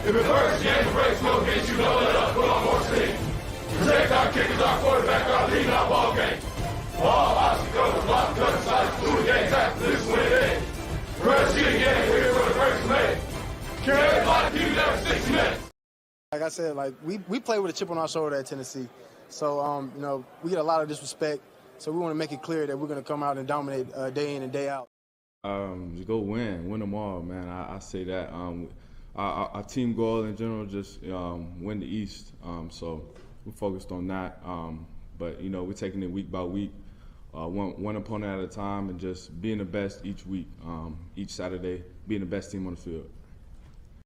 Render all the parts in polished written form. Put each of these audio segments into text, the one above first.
If it hurts, you ain't afraid, smoke it, you know let us put on more steam. Protect our kickers, our quarterback, our lead, our ball game. All obstacles, block, cut, sides, through the game, tackle, this win it in. First you again, we're here for the first minute. Carry the ball, keep it there for 6 minutes. Like I said, like we play with a chip on our shoulder at Tennessee. So, you know, we get a lot of disrespect. So we want to make it clear that we're going to come out and dominate day in and day out. Just go win them all, man. I say that. Our team goal in general just win the East. So we're focused on that. But, you know, we're taking it week by week, one opponent at a time, and just being the best each week, each Saturday, being the best team on the field.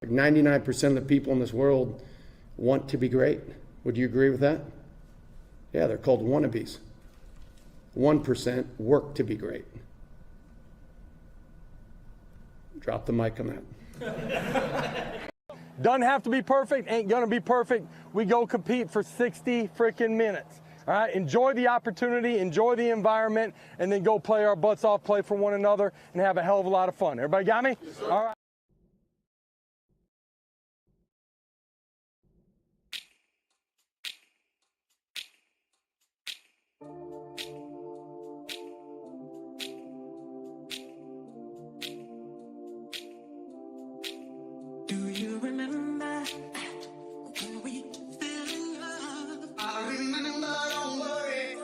Like 99% of the people in this world want to be great. Would you agree with that? Yeah, they're called wannabes. 1% work to be great. Drop the mic on that. Doesn't have to be perfect, ain't gonna be perfect. We go compete for 60 freaking minutes. All right, enjoy the opportunity, enjoy the environment, and then go play our butts off, play for one another, and have a hell of a lot of fun. Everybody got me? Yes, all right. Do you remember when we fell in love? I remember, don't worry.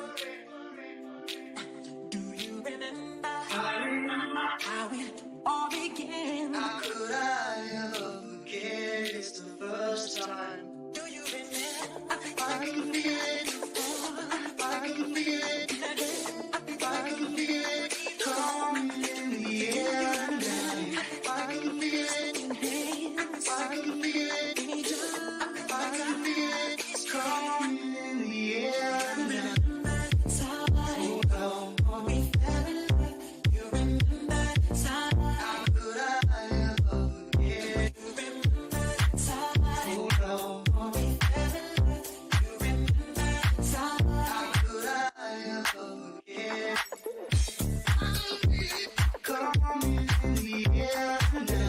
Do you remember? I remember how it all began. How could I ever forget? It's the first time. Do you remember? I can feel it. I can feel it. I can feel it coming in the air tonight. I can feel it. I can feel it, I can feel it, it's coming in the air now. Oh, we fell in love, you remember the time. How could I ever forget? You remember the time. Oh, we fell in love, you remember the time. How could I ever forget? Coming in the air now.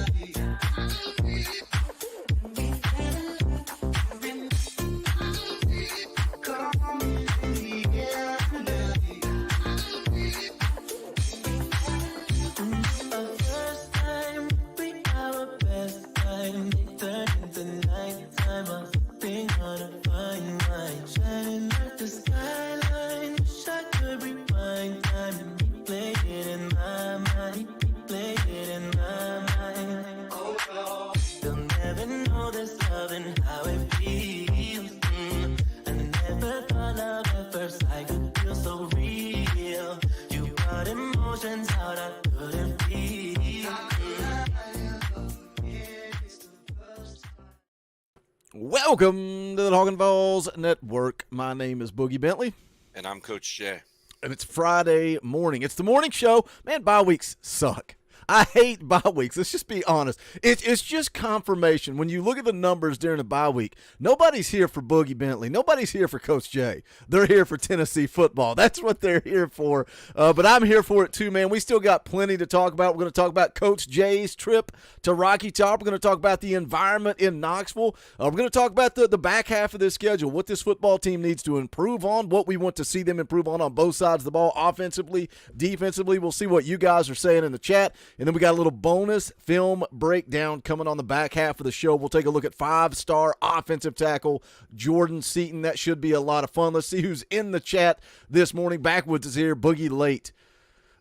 Welcome to the Talkin VAWLS Network. My name is Boogie Bentley. And I'm Coach Jay. And it's Friday morning. It's the morning show. Man, bye weeks suck. I hate bye weeks. Let's just be honest. It's just confirmation. When you look at the numbers during the bye week, nobody's here for Boogie Bentley. Nobody's here for Coach Jay. They're here for Tennessee football. That's what they're here for. But I'm here for it too, man. We still got plenty to talk about. We're going to talk about Coach Jay's trip to Rocky Top. We're going to talk about the environment in Knoxville. We're going to talk about the back half of this schedule, what this football team needs to improve on, what we want to see them improve on both sides of the ball, offensively, defensively. We'll see what you guys are saying in the chat. And then we got a little bonus film breakdown coming on the back half of the show. We'll take a look at 5-star offensive tackle Jordan Seaton. That should be a lot of fun. Let's see who's in the chat this morning. Backwoods is here. Boogie late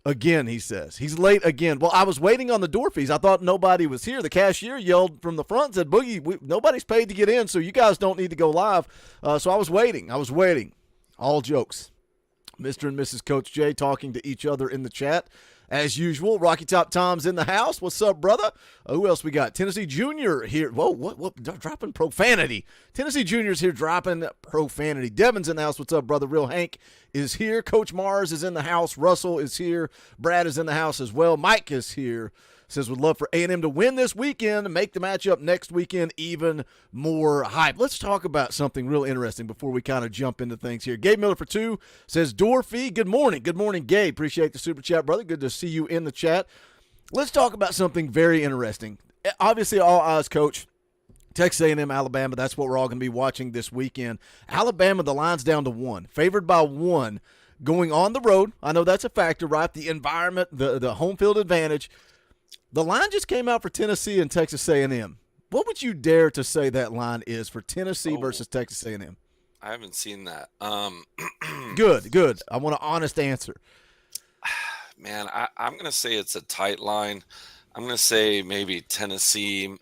again, he says. He's late again. Well, I was waiting on the door fees. I thought nobody was here. The cashier yelled from the front and said, Boogie, nobody's paid to get in, so you guys don't need to go live. So I was waiting. All jokes. Mr. and Mrs. Coach Jay talking to each other in the chat. As usual, Rocky Top Tom's in the house. What's up, brother? Who else we got? Tennessee Junior here. Whoa, what? Dropping profanity. Tennessee Junior's here dropping profanity. Devin's in the house. What's up, brother? Real Hank is here. Coach Mars is in the house. Russell is here. Brad is in the house as well. Mike is here. Says would love for A&M to win this weekend and make the matchup next weekend even more hype. Let's talk about something real interesting before we kind of jump into things here. Gabe Miller for 2 says, door fee, good morning. Good morning, Gabe. Appreciate the super chat, brother. Good to see you in the chat. Let's talk about something very interesting. Obviously, all eyes, Coach. Texas A&M, Alabama, that's what we're all going to be watching this weekend. Alabama, the line's down to 1, favored by 1, going on the road. I know that's a factor, right? The environment, the home field advantage. The line just came out for Tennessee and Texas A&M. What would you dare to say that line is for Tennessee versus Texas A&M? I haven't seen that. Good. I want an honest answer. Man, I'm going to say it's a tight line. I'm going to say maybe Tennessee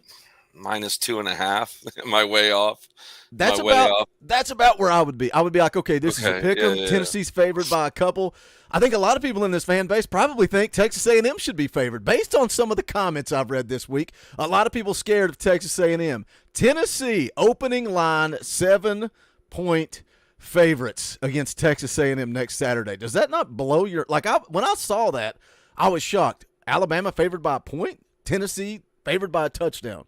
minus 2.5. Am I way off? That's Am I way about off? that's about where I would be. I would be like, okay, this is a pick 'em. Yeah. Tennessee's favored by a couple. I think a lot of people in this fan base probably think Texas A&M should be favored based on some of the comments I've read this week. A lot of people scared of Texas A&M. Tennessee opening line 7-point favorites against Texas A&M next Saturday. Does that not blow your when I saw that, I was shocked. Alabama favored by a point, Tennessee favored by a touchdown.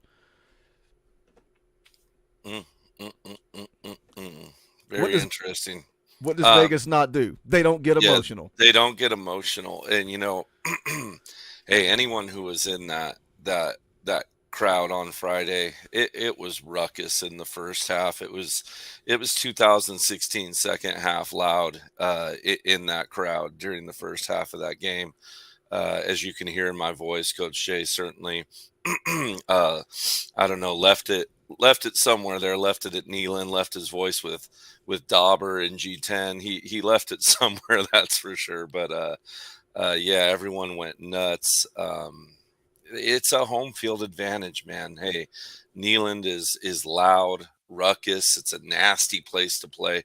Very interesting. What does Vegas not do? They don't get emotional. They don't get emotional. And hey, anyone who was in that crowd on Friday, it was ruckus in the first half. It was 2016 second half loud in that crowd during the first half of that game. As you can hear in my voice, Coach Shea certainly I don't know, left it somewhere there, left it at Neyland, left his voice with Dauber and G10. He left it somewhere, that's for sure. But yeah, everyone went nuts. It's a home field advantage, man. Hey, Neyland is loud, ruckus. It's a nasty place to play.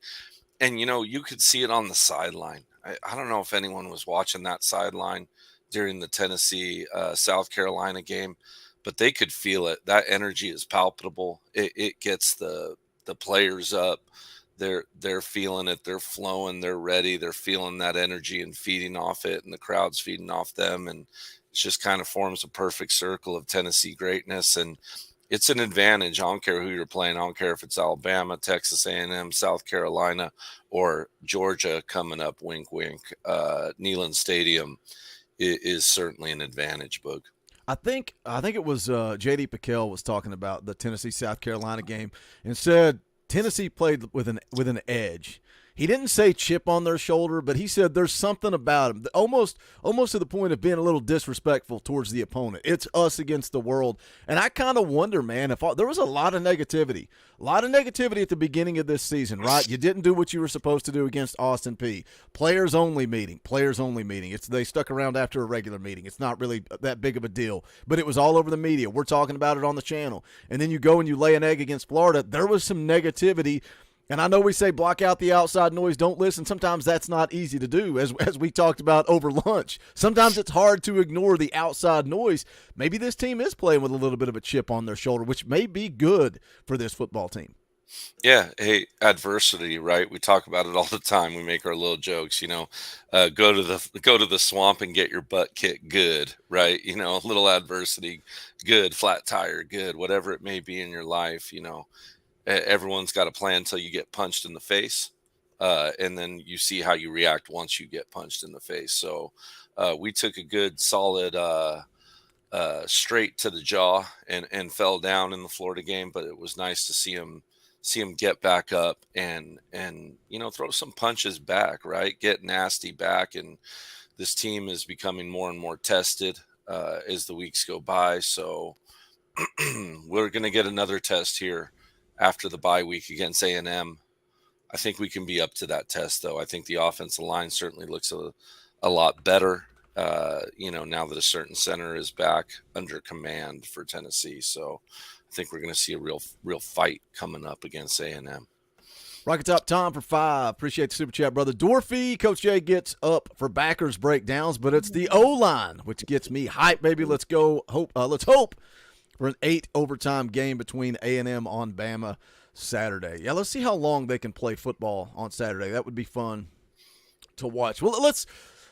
And, you could see it on the sideline. I don't know if anyone was watching that sideline during the Tennessee, South Carolina game, but they could feel it. That energy is palpable. It gets the players up. They're feeling it. They're flowing. They're ready. They're feeling that energy and feeding off it, and the crowd's feeding off them. And it just kind of forms a perfect circle of Tennessee greatness. And it's an advantage. I don't care who you're playing. I don't care if it's Alabama, Texas A&M, South Carolina, or Georgia coming up. Wink, wink. Neyland Stadium is certainly an advantage, Boog. I think it was J.D. Piquel was talking about the Tennessee-South Carolina game and said Tennessee played with an edge. He didn't say chip on their shoulder, but he said there's something about him, almost to the point of being a little disrespectful towards the opponent. It's us against the world. And I kind of wonder, man, if there was a lot of negativity at the beginning of this season, right? You didn't do what you were supposed to do against Austin Peay. Players only meeting. They stuck around after a regular meeting. It's not really that big of a deal, but it was all over the media. We're talking about it on the channel. And then you go and you lay an egg against Florida. There was some negativity. And I know we say block out the outside noise, don't listen. Sometimes that's not easy to do, as we talked about over lunch. Sometimes it's hard to ignore the outside noise. Maybe this team is playing with a little bit of a chip on their shoulder, which may be good for this football team. Yeah. Hey, adversity, right? We talk about it all the time. We make our little jokes, go to the swamp and get your butt kicked. Good. Right. A little adversity. Good. Flat tire. Good. Whatever it may be in your life, everyone's got a plan until you get punched in the face. And then you see how you react once you get punched in the face. So we took a good solid straight to the jaw and fell down in the Florida game, but it was nice to see him get back up and throw some punches back, right? Get nasty back. And this team is becoming more and more tested as the weeks go by. So we're going to get another test here after the bye week against A&M. I think we can be up to that test, though. I think the offensive line certainly looks a lot better, now that a certain center is back under command for Tennessee. So I think we're going to see a real fight coming up against A&M. Rocket Top Tom for 5. Appreciate the super chat, brother. Dorfy, Coach Jay gets up for backers breakdowns, but it's the O-line, which gets me hyped, baby. Let's go. Let's hope for an 8 overtime game between A&M on Bama Saturday. Yeah, let's see how long they can play football on Saturday. That would be fun to watch. Well, let's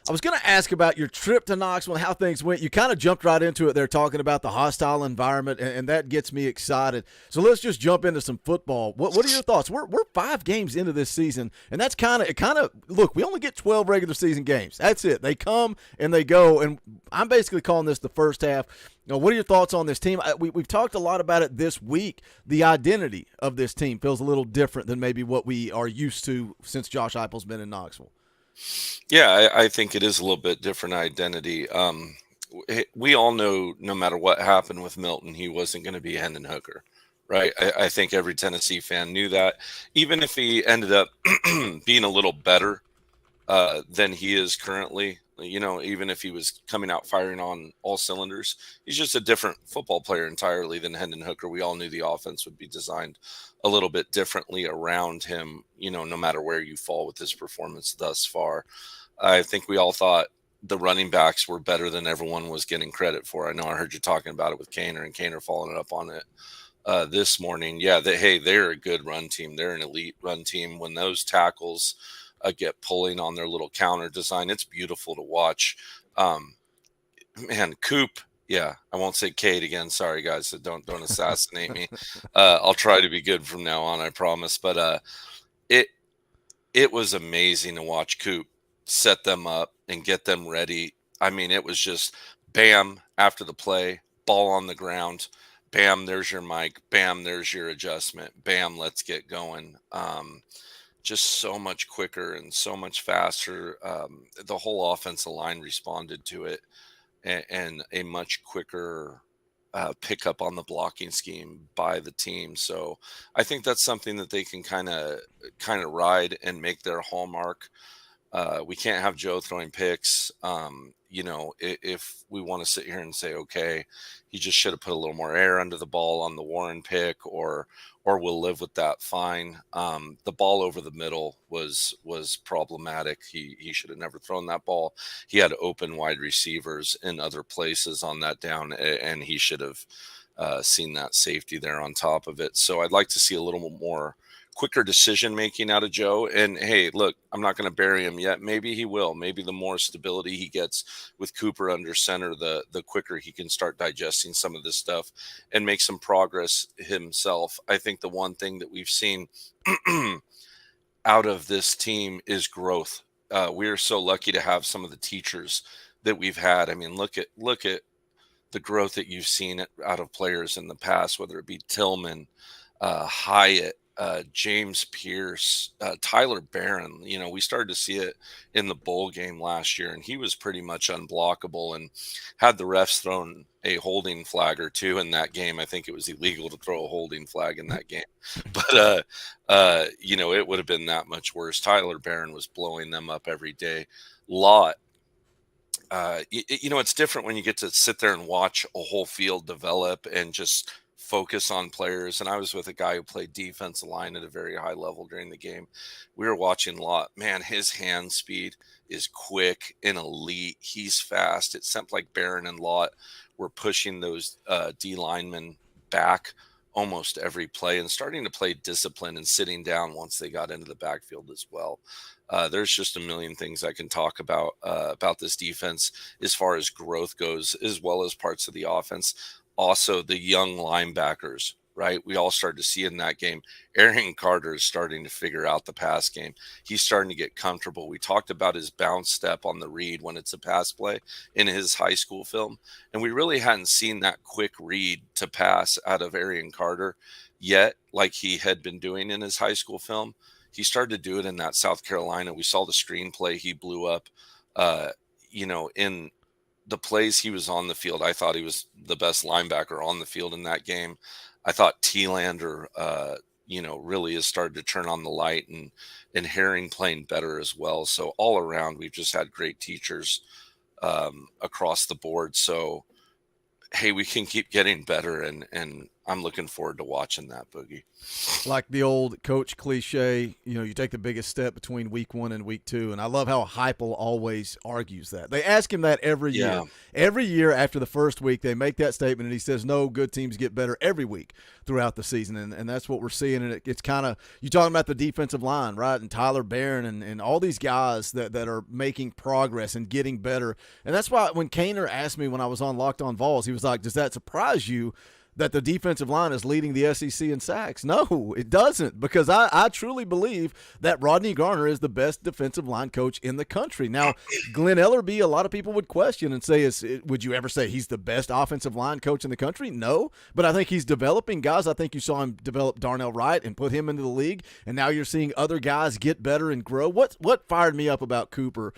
I was going to ask about your trip to Knoxville and how things went. You kind of jumped right into it there talking about the hostile environment, and that gets me excited. So let's just jump into some football. What are your thoughts? We're 5 games into this season, and that's kind of look, we only get 12 regular season games. That's it. They come and they go, and I'm basically calling this the first half. What are your thoughts on this team? We've talked a lot about it this week. The identity of this team feels a little different than maybe what we are used to since Josh Heupel's been in Knoxville. Yeah, I think it is a little bit different identity. We all know no matter what happened with Milton, he wasn't going to be Hendon Hooker, right? I think every Tennessee fan knew that. Even if he ended up being a little better than he is currently, even if he was coming out firing on all cylinders, he's just a different football player entirely than Hendon Hooker. We all knew the offense would be designed a little bit differently around him, no matter where you fall with his performance thus far. I think we all thought the running backs were better than everyone was getting credit for. I know I heard you talking about it with Kaner, and Kaner following up on it this morning. Yeah, they're a good run team. They're an elite run team. When those tackles get pulling on their little counter design, it's beautiful to watch. Man, Coop. Yeah, I won't say Cade again. Sorry, guys. So don't assassinate me. I'll try to be good from now on, I promise. But it was amazing to watch Coop set them up and get them ready. I mean, it was just bam after the play, ball on the ground, bam, there's your mic, bam, there's your adjustment, bam, let's get going. Just so much quicker and so much faster. The whole offensive line responded to it. And a much quicker pickup on the blocking scheme by the team. So I think that's something that they can kind of ride and make their hallmark. We can't have Joe throwing picks. If we want to sit here and say, okay, he just should have put a little more air under the ball on the Warren pick, or we'll live with that, fine. The ball over the middle was problematic. He should have never thrown that ball. He had open wide receivers in other places on that down, and he should have seen that safety there on top of it. So I'd like to see a little more quicker decision making out of Joe. And hey, look, I'm not going to bury him yet. Maybe he will. Maybe the more stability he gets with Cooper under center, the quicker he can start digesting some of this stuff and make some progress himself. I think the one thing that we've seen out of this team is growth. We are so lucky to have some of the teachers that we've had. I mean, look at the growth that you've seen out of players in the past, whether it be Tillman, Hyatt, James Pierce, Tyler Barron. We started to see it in the bowl game last year, and he was pretty much unblockable and had the refs thrown a holding flag or two in that game. I think it was illegal to throw a holding flag in that game, but it would have been that much worse. Tyler Barron was blowing them up every day. Lott. It's different when you get to sit there and watch a whole field develop and just focus on players. And I was with a guy who played defensive line at a very high level during the game. We were watching Lott. Man, his hand speed is quick and elite. He's fast. It seemed like Barron and Lott were pushing those D linemen back almost every play and starting to play discipline and sitting down once they got into the backfield as well. There's just a million things I can talk about this defense as far as growth goes, as well as parts of the offense. Also, the young linebackers, right? We all started to see in that game. Aaron Carter is starting to figure out the pass game. He's starting to get comfortable. We talked about his bounce step on the read when it's a pass play in his high school film. And we really hadn't seen that quick read to pass out of Aaron Carter yet, like he had been doing in his high school film. He started to do it in that South Carolina. We saw the screenplay he blew up, in the plays he was on the field. I thought he was the best linebacker on the field in that game. I thought T-Lander, really has started to turn on the light, and Herring playing better as well. So all around, we've just had great teachers across the board. So, hey, we can keep getting better, and I'm looking forward to watching that, Boogie. Like the old coach cliche, you take the biggest step between week 1 and week 2. And I love how Heupel always argues that. They ask him that every year. Every year after the first week, they make that statement, and he says, no, good teams get better every week throughout the season. And that's what we're seeing. And it's kind of, you're talking about the defensive line, right? And Tyler Barron and all these guys that are making progress and getting better. And that's why when Kaner asked me when I was on Locked On Vols, he was like, does that surprise you that the defensive line is leading the SEC in sacks? No, it doesn't, because I truly believe that Rodney Garner is the best defensive line coach in the country. Now, Glenn Ellerbe, a lot of people would question and say, would you ever say he's the best offensive line coach in the country? No, but I think he's developing guys. I think you saw him develop Darnell Wright and put him into the league, and now you're seeing other guys get better and grow. What fired me up about Cooper?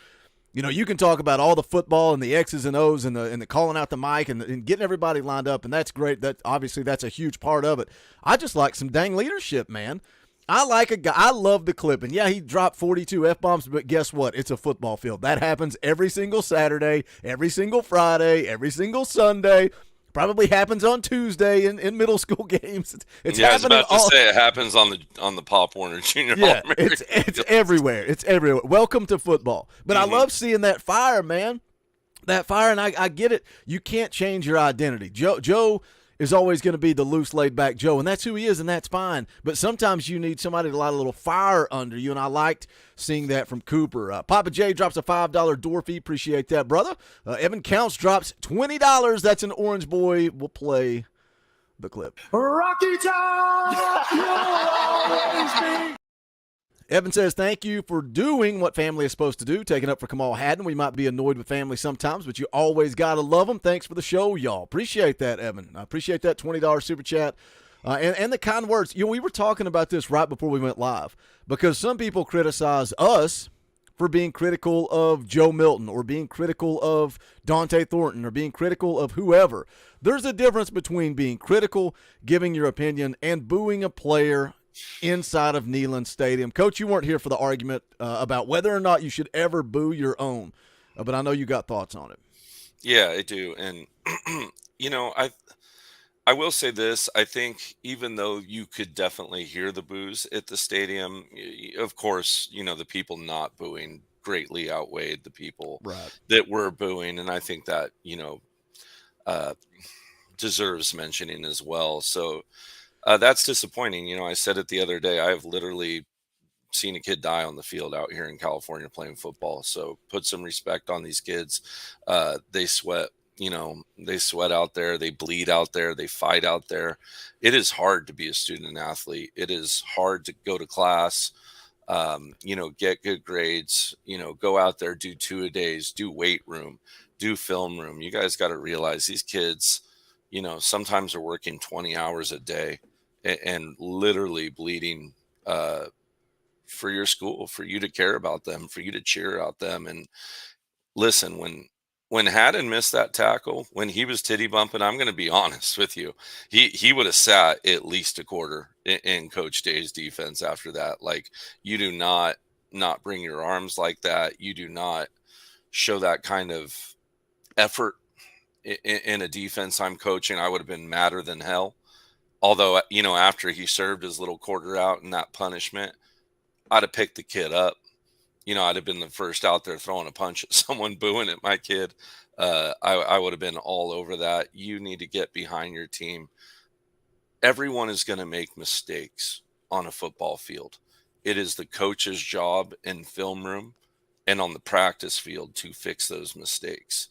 You can talk about all the football and the X's and O's and the calling out the mic and getting everybody lined up, and that's great. That obviously that's a huge part of it. I just like some dang leadership, man. I like a guy. I love the clip, and yeah, he dropped 42 F-bombs, but guess what? It's a football field. That happens every single Saturday, every single Friday, every single Sunday. Probably happens on Tuesday in middle school games. It's I was about to say it happens on the Pop Warner Junior. Yeah, it's everywhere. It's everywhere. Welcome to football. But I love seeing that fire, man. That fire, and I get it. You can't change your identity. Joe is always going to be the loose, laid-back Joe, and that's who he is, and that's fine. But sometimes you need somebody to light a little fire under you, and I liked seeing that from Cooper. Papa J drops a $5 door fee. Appreciate that, brother. Evan Counts drops $20. That's an Orange Boy. We'll play the clip. Rocky Top, you'll always be. Evan says, thank you for doing what family is supposed to do, taking up for Kamal Haddon. We might be annoyed with family sometimes, but you always got to love them. Thanks for the show, y'all. Appreciate that, Evan. I appreciate that $20 super chat. And the kind words. We were talking about this right before we went live, because some people criticize us for being critical of Joe Milton or being critical of Dante Thornton or being critical of whoever. There's a difference between being critical, giving your opinion, and booing a player inside of Neyland Stadium. Coach, you weren't here for the argument about whether or not you should ever boo your own, but I know you got thoughts on it. Yeah, I do. And, I will say this. I think even though you could definitely hear the boos at the stadium, of course, the people not booing greatly outweighed the people that were booing. And I think that, deserves mentioning as well. So, that's disappointing. I said it the other day. I've literally seen a kid die on the field out here in California playing football. So put some respect on these kids. They sweat, they sweat out there. They bleed out there. They fight out there. It is hard to be a student athlete. It is hard to go to class, get good grades, go out there, do 2-a-days, do weight room, do film room. You guys got to realize these kids, sometimes are working 20 hours a day and literally bleeding for your school, for you to care about them, for you to cheer about them. And listen, when Haddon missed that tackle, when he was titty bumping, I'm going to be honest with you, he would have sat at least a quarter in Coach Day's defense after that. Like, you do not bring your arms like that. You do not show that kind of effort in a defense I'm coaching. I would have been madder than hell. Although, after he served his little quarter out in that punishment, I'd have picked the kid up. I'd have been the first out there throwing a punch at someone, booing at my kid. I would have been all over that. You need to get behind your team. Everyone is going to make mistakes on a football field. It is the coach's job in film room and on the practice field to fix those mistakes.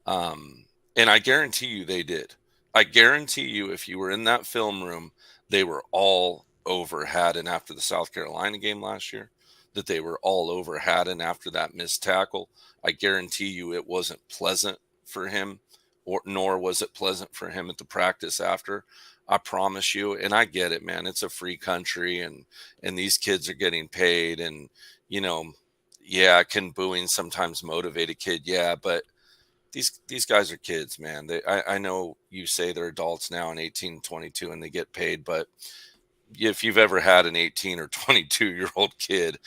And I guarantee you they did. I guarantee you if you were in that film room, they were all over Haddon after the South Carolina game last year, that they were all over Haddon after that missed tackle. I guarantee you it wasn't pleasant for him, nor was it pleasant for him at the practice after. I promise you. And I get it, man. It's a free country and these kids are getting paid. And, can booing sometimes motivate a kid? Yeah, but these guys are kids, man. I know you say they're adults now and 18, 22 and they get paid, but if you've ever had an 18 or 22-year-old kid,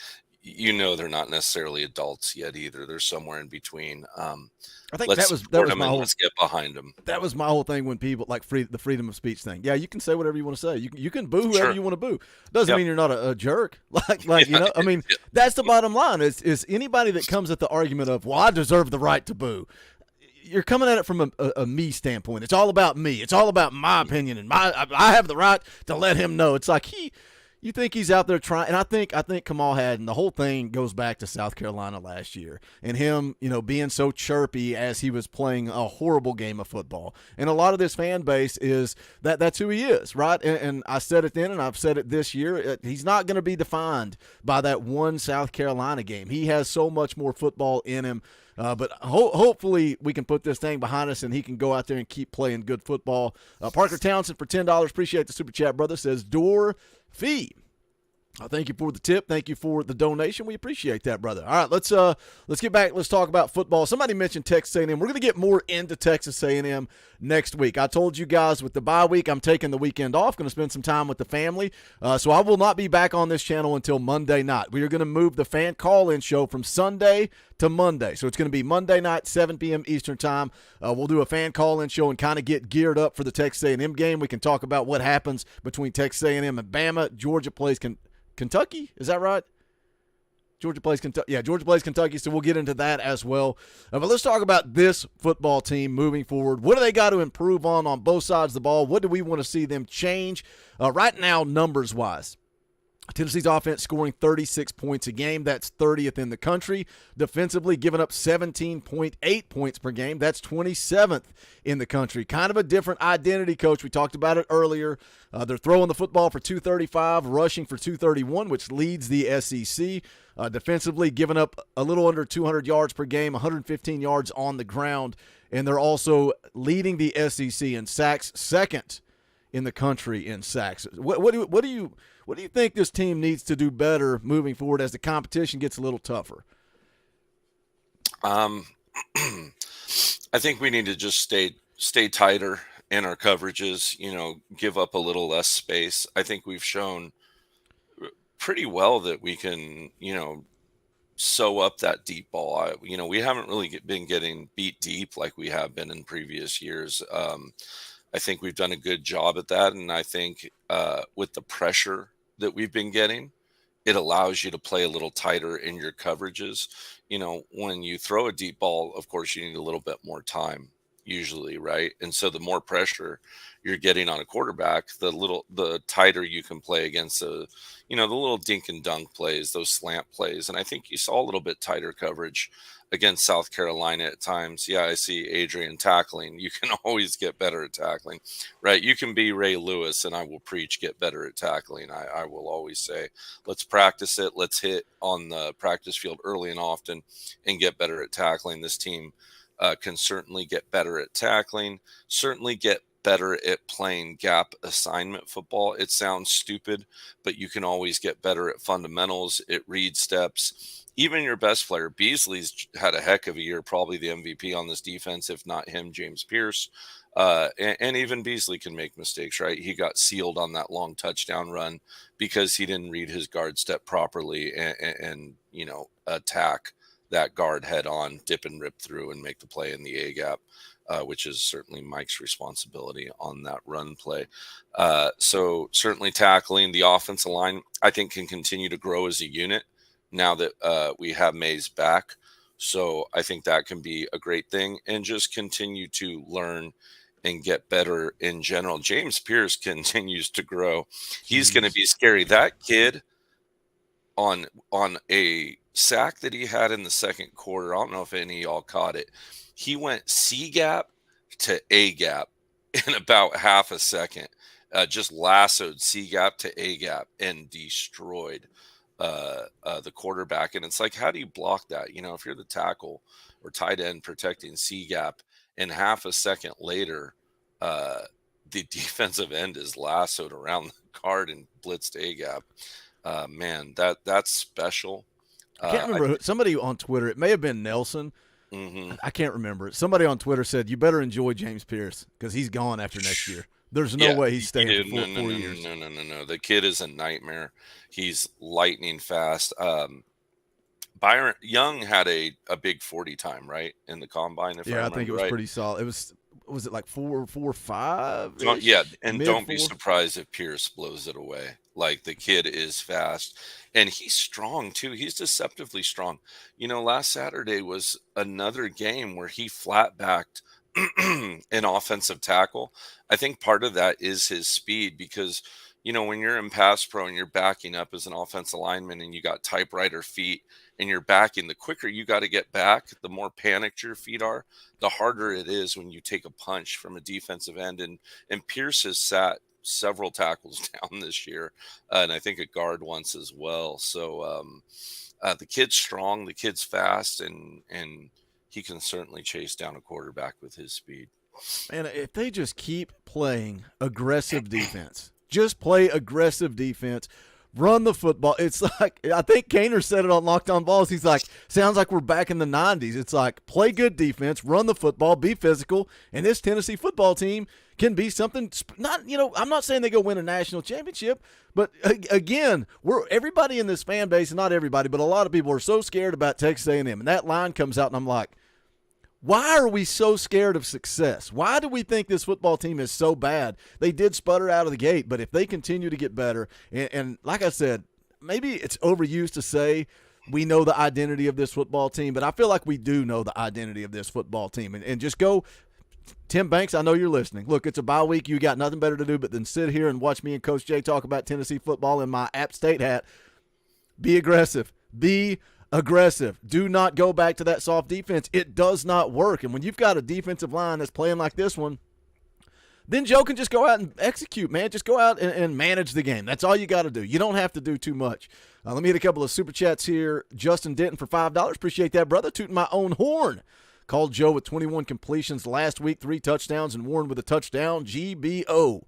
they're not necessarily adults yet either. They're somewhere in between. I think Let's that support was them my and whole let's get behind them. that was my whole thing when people like the freedom of speech thing. Yeah, you can say whatever you want to say. You can boo whoever Sure. you want to boo. Doesn't Yep. mean you're not a jerk. Like you know. I mean, that's the bottom line. Is anybody that comes at the argument of, well, I deserve the right to boo. You're coming at it from a me standpoint. It's all about me. It's all about my opinion, and I have the right to let him know. It's like you think he's out there trying, and I think Kamal had, and the whole thing goes back to South Carolina last year, and him, being so chirpy as he was playing a horrible game of football. And a lot of this fan base is that's who he is, right? And I said it then, and I've said it this year. He's not going to be defined by that one South Carolina game. He has so much more football in him. But hopefully we can put this thing behind us and he can go out there and keep playing good football. Parker Townsend for $10. Appreciate the super chat, brother. Says door fee. Thank you for the tip. Thank you for the donation. We appreciate that, brother. All right, let's get back. Let's talk about football. Somebody mentioned Texas A&M. We're going to get more into Texas A&M next week. I told you guys with the bye week, I'm taking the weekend off. Going to spend some time with the family. So I will not be back on this channel until Monday night. We are going to move the fan call-in show from Sunday to Monday. So it's going to be Monday night, 7 p.m. Eastern time. We'll do a fan call-in show and kind of get geared up for the Texas A&M game. We can talk about what happens between Texas A&M and Bama. Georgia plays Kentucky, is that right? Georgia plays Kentucky. Yeah, Georgia plays Kentucky, so we'll get into that as well. But let's talk about this football team moving forward. What do they got to improve on both sides of the ball? What do we want to see them change? Right now, numbers-wise, Tennessee's offense scoring 36 points a game. That's 30th in the country. Defensively, giving up 17.8 points per game. That's 27th in the country. Kind of a different identity, Coach. We talked about it earlier. They're throwing the football for 235, rushing for 231, which leads the SEC. Defensively, giving up a little under 200 yards per game, 115 yards on the ground. And they're also leading the SEC in sacks, second in the country in sacks. What do you think this team needs to do better moving forward as the competition gets a little tougher? I think we need to just stay tighter in our coverages, give up a little less space. I think we've shown pretty well that we can, sew up that deep ball. We haven't really been getting beat deep like we have been in previous years. I think we've done a good job at that. And I think with the pressure that we've been getting, it allows you to play a little tighter in your coverages. When you throw a deep ball, of course, you need a little bit more time usually, right? And so the more pressure you're getting on a quarterback, the tighter you can play against the little dink and dunk plays, those slant plays. And I think you saw a little bit tighter coverage against South Carolina at times. Yeah, I see Adrian tackling. You can always get better at tackling, right? You can be Ray Lewis, and I will preach get better at tackling. I will always say, let's practice it. Let's hit on the practice field early and often and get better at tackling. This team can certainly get better at tackling, certainly get better at playing gap assignment football. It sounds stupid, but you can always get better at fundamentals, at read steps. Even your best player, Beasley's had a heck of a year, probably the MVP on this defense, if not him, James Pierce. And even Beasley can make mistakes, right? He got sealed on that long touchdown run because he didn't read his guard step properly and attack that guard head on, dip and rip through and make the play in the A gap. Which is certainly Mike's responsibility on that run play. So certainly tackling the offensive line, I think, can continue to grow as a unit now that we have Mays back. So I think that can be a great thing, and just continue to learn and get better in general. James Pierce continues to grow. He's going to be scary. That kid on a sack that he had in the second quarter, I don't know if any of y'all caught it. He went C gap to A gap in about half a second, just lassoed C gap to A gap and destroyed the quarterback. And it's like, how do you block that? If you're the tackle or tight end protecting C gap, and half a second later, the defensive end is lassoed around the guard and blitzed A gap. Man, that's special. I can't remember. Somebody on Twitter, it may have been Nelson. Mm-hmm. I can't remember it. Somebody on Twitter said, you better enjoy James Pierce because he's gone after next year. There's no way he's staying for 4 years. No. The kid is a nightmare. He's lightning fast. Byron Young had a big 40 time, right, in the combine. If Yeah, I I think it was right. pretty solid. It was it like 4.45? Yeah, and Mid don't be four? surprised if Pierce blows it away. Like the kid is fast and he's strong too. He's deceptively strong. Last Saturday was another game where he flat backed an offensive tackle. I think part of that is his speed because when you're in pass pro and you're backing up as an offensive lineman and you got typewriter feet and you're backing, the quicker you got to get back, the more panicked your feet are, the harder it is when you take a punch from a defensive end. And Pierce has sat several tackles down this year, and I think a guard once as well. So the kid's strong, the kid's fast, and he can certainly chase down a quarterback with his speed. And if they just keep playing aggressive defense, just play aggressive defense, run the football. It's like, I think Kaner said it on Locked On Balls. He's like, sounds like we're back in the 90s. It's like, play good defense, run the football, be physical, and this Tennessee football team can be something. Not, I'm not saying they go win a national championship, but again, everybody in this fan base, and not everybody, but a lot of people are so scared about Texas A&M, and that line comes out, and I'm like, why are we so scared of success? Why do we think this football team is so bad? They did sputter out of the gate, but if they continue to get better, and like I said, maybe it's overused to say we know the identity of this football team, but I feel like we do know the identity of this football team. And just go, Tim Banks, I know you're listening. Look, it's a bye week. You got nothing better to do but than sit here and watch me and Coach Jay talk about Tennessee football in my App State hat. Be aggressive. Be aggressive. Do not go back to that soft defense. It does not work. And when you've got a defensive line that's playing like this one, then Joe can just go out and execute, man. Just go out and manage the game. That's all you got to do. You don't have to do too much. Let me hit a couple of super chats here. Justin Denton for $5. Appreciate that, brother. Tooting my own horn. Called Joe with 21 completions last week, 3 touchdowns, and Warren with a touchdown. GBO.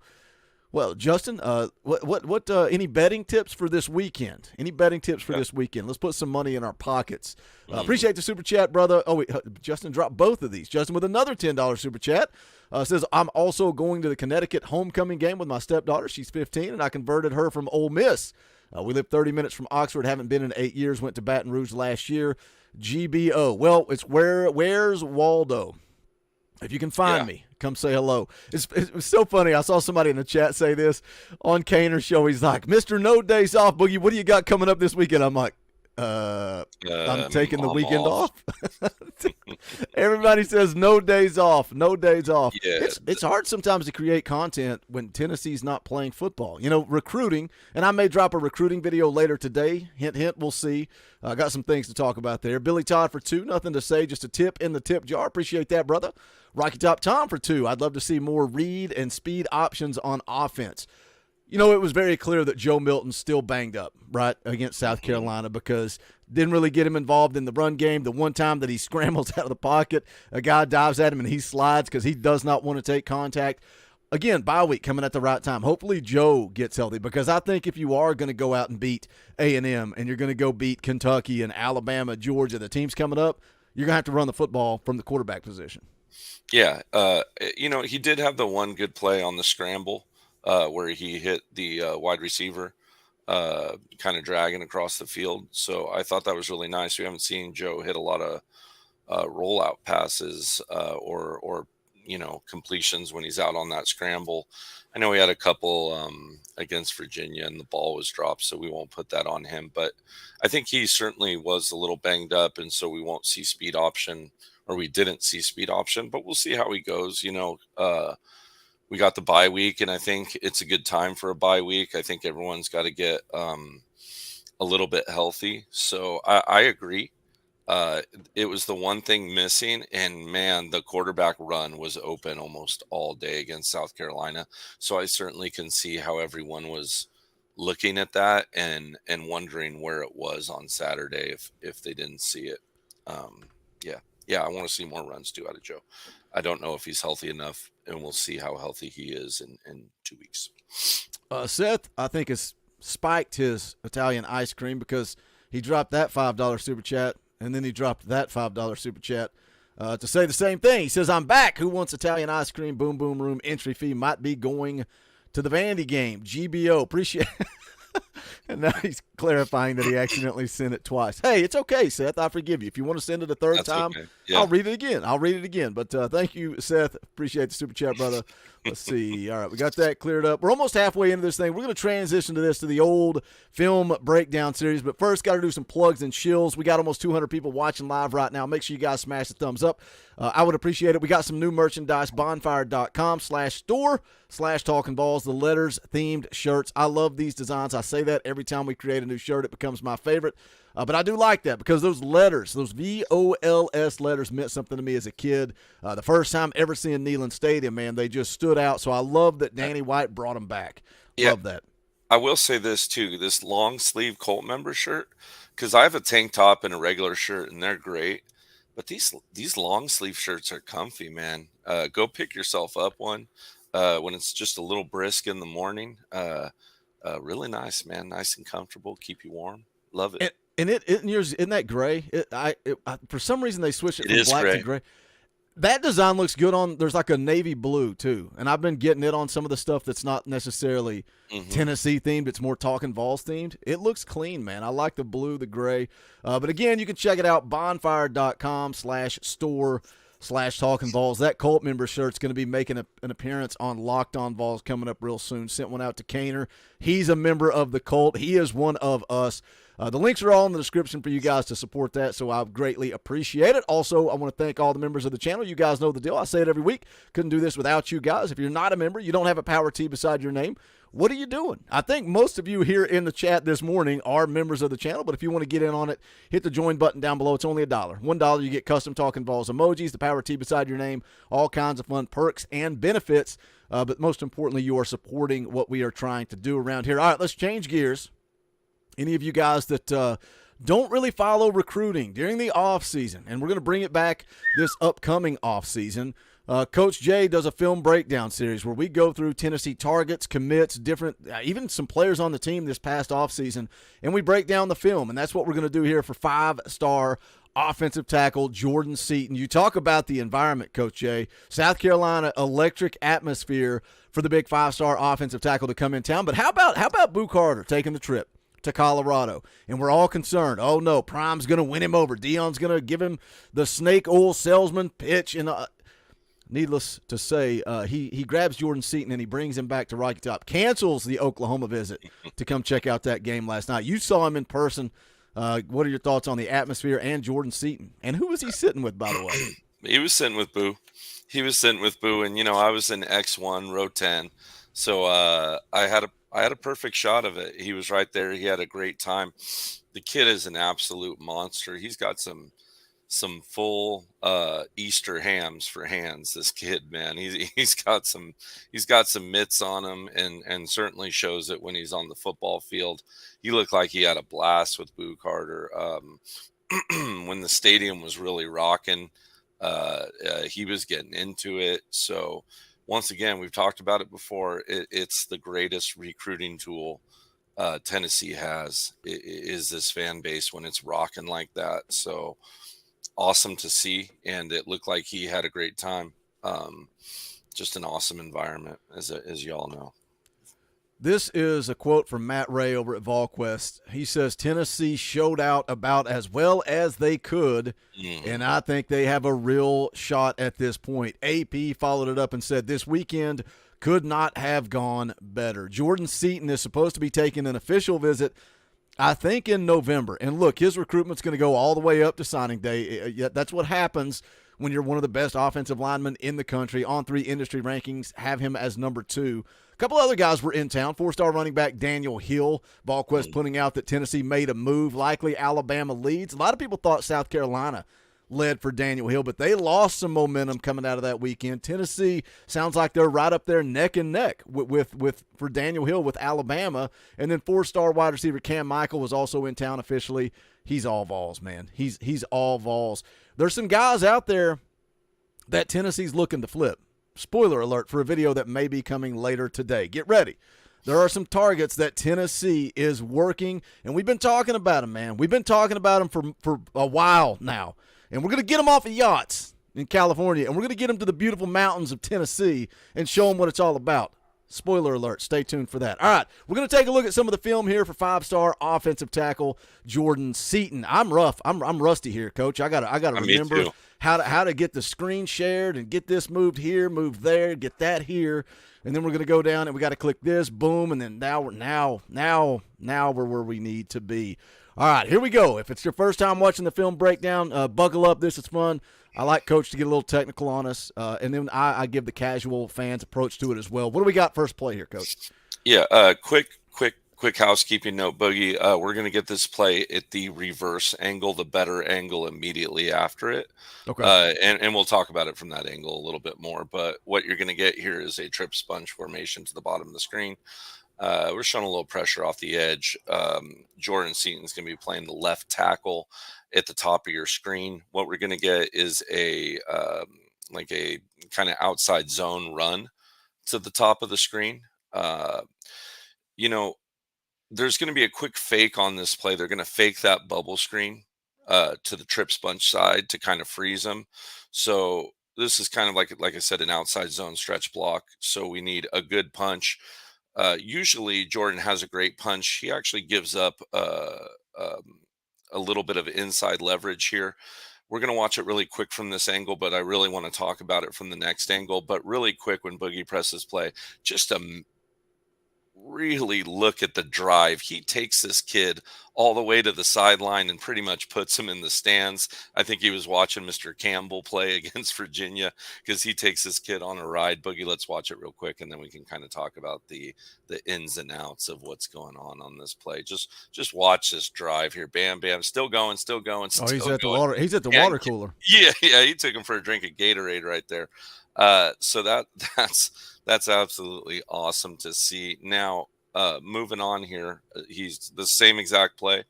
Well, Justin, what any betting tips for this weekend? Any betting tips for this weekend? Let's put some money in our pockets. Appreciate the super chat, brother. Oh, wait, Justin dropped both of these. Justin with another $10 super chat says, I'm also going to the Connecticut homecoming game with my stepdaughter. She's 15, and I converted her from Ole Miss. We live 30 minutes from Oxford, haven't been in 8 years, went to Baton Rouge last year. GBO. Well, it's where's Waldo? If you can find me, come say hello. It's so funny. I saw somebody in the chat say this on Kaner's show. He's like, Mr. No Days Off, Boogie, what do you got coming up this weekend? I'm like, I'm taking the weekend off. Everybody says no days off, no days off. Yeah. It's hard sometimes to create content when Tennessee's not playing football. Recruiting, and I may drop a recruiting video later today. Hint, hint, we'll see. I got some things to talk about there. Billy Todd for 2, nothing to say, just a tip in the tip jar. Appreciate that, brother. Rocky Top Tom for 2. I'd love to see more read and speed options on offense. It was very clear that Joe Milton's still banged up, right, against South Carolina because didn't really get him involved in the run game. The one time that he scrambles out of the pocket, a guy dives at him and he slides because he does not want to take contact. Again, bye week coming at the right time. Hopefully Joe gets healthy because I think if you are going to go out and beat A&M and you're going to go beat Kentucky and Alabama, Georgia, the teams coming up, you're going to have to run the football from the quarterback position. Yeah. He did have the one good play on the scramble where he hit the wide receiver kind of dragging across the field. So I thought that was really nice. We haven't seen Joe hit a lot of rollout passes or completions when he's out on that scramble. I know he had a couple against Virginia and the ball was dropped, so we won't put that on him. But I think he certainly was a little banged up, and so we won't see speed option, or we didn't see speed option, but we'll see how he goes. We got the bye week, and I think it's a good time for a bye week. I think everyone's got to get a little bit healthy. So I agree. It was the one thing missing, and man, the quarterback run was open almost all day against South Carolina. So I certainly can see how everyone was looking at that and wondering where it was on Saturday if they didn't see it. Yeah, I want to see more runs too out of Joe. I don't know if he's healthy enough, and we'll see how healthy he is in 2 weeks. Seth, I think, has spiked his Italian ice cream because he dropped that $5 super chat, and then he dropped that $5 super chat to say the same thing. He says, I'm back. Who wants Italian ice cream? Boom, boom, room. Entry fee might be going to the Vandy game. GBO. And now he's clarifying that he accidentally sent it twice. Hey, it's okay, Seth. I forgive you. If you want to send it a third That's time, okay. Yeah. I'll read it again. But thank you, Seth. Appreciate the super chat, brother. Let's see. All right, we got that cleared up. We're almost halfway into this thing. We're going to transition to the old film breakdown series. But first, got to do some plugs and shills. We got almost 200 people watching live right now. Make sure you guys smash the thumbs up. I would appreciate it. We got some new merchandise, bonfire.com/store/Talkin VAWLS, the letters themed shirts. I love these designs. I say that every time we create a new shirt. It becomes my favorite. But I do like that because those letters, those VOLS letters, meant something to me as a kid. The first time ever seeing Neyland Stadium, man, they just stood out. So I love that Danny White brought them back. Yeah. Love that. I will say this too, this long sleeve Colt member shirt, because I have a tank top and a regular shirt and they're great. But these long sleeve shirts are comfy, man. Go pick yourself up one when it's just a little brisk in the morning. Really nice, man. Nice and comfortable. Keep you warm. Love it. And isn't that gray? For some reason they switched it It from black gray. to gray. That design looks good on. There's like a navy blue too, and I've been getting it on some of the stuff that's not necessarily Tennessee themed. It's more Talkin VAWLS themed. It looks clean, man. I like the blue, the gray. But again, you can check it out. Bonfire.com/store/Talkin VAWLS. That Colt member shirt's going to be making an appearance on Locked On Vols coming up real soon. Sent one out to Kaner. He's a member of the Colt. He is one of us. The links are all in the description for you guys to support that, so I greatly appreciate it. Also, I want to thank all the members of the channel. You guys know the deal. I say it every week. Couldn't do this without you guys. If you're not a member, you don't have a Power T beside your name, what are you doing? I think most of you here in the chat this morning are members of the channel, but if you want to get in on it, hit the join button down below. It's only $1. $1, you get custom Talkin VAWLS emojis, the Power T beside your name, all kinds of fun perks and benefits, but most importantly, you are supporting what we are trying to do around here. All right, let's change gears. Any of you guys that don't really follow recruiting during the offseason, and we're going to bring it back this upcoming offseason, Coach Jay does a film breakdown series where we go through Tennessee targets, commits, different, even some players on the team this past offseason, and we break down the film, and that's what we're going to do here for 5-star offensive tackle Jordan Seaton. You talk about the environment, Coach Jay. South Carolina, electric atmosphere for the big 5-star offensive tackle to come in town, but how about Boo Carter taking the trip to Colorado? And we're all concerned. Oh, no, Prime's going to win him over. Deion's going to give him the snake oil salesman pitch. And needless to say, he grabs Jordan Seaton and he brings him back to Rocky Top, cancels the Oklahoma visit to come check out that game last night. You saw him in person. What are your thoughts on the atmosphere and Jordan Seaton? And who was he sitting with, by the way? He was sitting with Boo. And, I was in X1, row 10. So I had a perfect shot of it. He was right there. He had a great time. The kid is an absolute monster. He's got some full Easter hams for hands. This kid, man, he's got some mitts on him, and certainly shows it when he's on the football field. He looked like he had a blast with Boo Carter. When the stadium was really rocking, he was getting into it. So once again, we've talked about it before. It's the greatest recruiting tool Tennessee has, is this fan base when it's rocking like that. So awesome to see, and it looked like he had a great time. Just an awesome environment, as you all know. This is a quote from Matt Ray over at VolQuest. He says, Tennessee showed out about as well as they could, and I think they have a real shot at this point. AP followed it up and said, this weekend could not have gone better. Jordan Seaton is supposed to be taking an official visit, I think, in November. And look, his recruitment's going to go all the way up to signing day. That's what happens when you're one of the best offensive linemen in the country. On 3 industry rankings have him as number 2. A couple other guys were in town. 4-star running back Daniel Hill. VolQuest putting out that Tennessee made a move. Likely Alabama leads. A lot of people thought South Carolina led for Daniel Hill, but they lost some momentum coming out of that weekend. Tennessee sounds like they're right up there neck and neck with for Daniel Hill with Alabama. And then 4-star wide receiver Cam Michael was also in town officially. He's all Vols, man. He's all Vols. There's some guys out there that Tennessee's looking to flip. Spoiler alert for a video that may be coming later today. Get ready. There are some targets that Tennessee is working, and we've been talking about them, man. We've been talking about them for a while now, and we're going to get them off of yachts in California, and we're going to get them to the beautiful mountains of Tennessee and show them what it's all about. Spoiler alert. Stay tuned for that. All right, we're going to take a look at some of the film here for 5-star offensive tackle Jordan Seaton. I'm rough. I'm rusty here, Coach. I gotta remember how to get the screen shared and get this moved here, move there, get that here, and then we're going to go down and we got to click this, boom, and then now we're where we need to be. All right, here we go. If it's your first time watching the film breakdown, buckle up. This is fun. I like Coach to get a little technical on us, and then I give the casual fans approach to it as well. What do we got first play here, Coach? Yeah, quick housekeeping note, Boogie. We're going to get this play at the reverse angle, the better angle immediately after it. Okay. And we'll talk about it from that angle a little bit more. But what you're going to get here is a trip sponge formation to the bottom of the screen. We're showing a little pressure off the edge. Jordan Seaton's going to be playing the left tackle at the top of your screen. What we're going to get is a kind of outside zone run to the top of the screen. There's going to be a quick fake on this play. They're going to fake that bubble screen to the trip sponge side to kind of freeze them. So this is kind of like I said, an outside zone stretch block. So we need a good punch. Usually Jordan has a great punch. He actually gives up a little bit of inside leverage here. We're going to watch it really quick from this angle, but I really want to talk about it from the next angle. But really quick, when Boogie presses play, just really look at the drive. He takes this kid all the way to the sideline and pretty much puts him in the stands. I think he was watching Mr. Campbell play against Virginia because he takes this kid on a ride. Boogie, let's watch it real quick, and then we can kind of talk about the ins and outs of what's going on this play. Just watch this drive here. Bam, bam, still going. He's at the water. He's at the water cooler. Yeah. He took him for a drink of Gatorade right there. So that's absolutely awesome to see. Now, moving on here, he's the same exact play.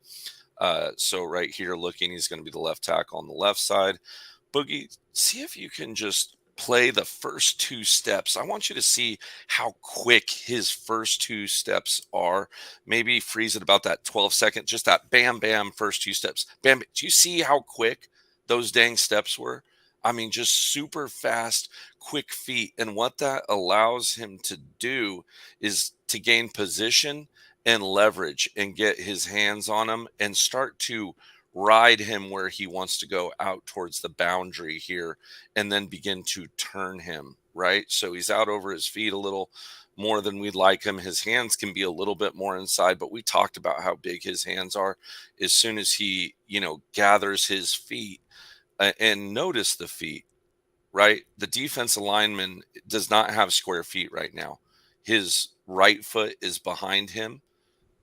So right here looking, he's going to be the left tackle on the left side. Boogie, see if you can just play the first two steps. I want you to see how quick his first two steps are. Maybe freeze it about that 12-second, just that bam, bam, first two steps. Bam. Do you see how quick those dang steps were? I mean, just super fast, quick feet. And what that allows him to do is to gain position and leverage and get his hands on him and start to ride him where he wants to go out towards the boundary here and then begin to turn him, right? So he's out over his feet a little more than we'd like him. His hands can be a little bit more inside, but we talked about how big his hands are. As soon as he, gathers his feet, and notice the feet, right? The defensive lineman does not have square feet right now. His right foot is behind him,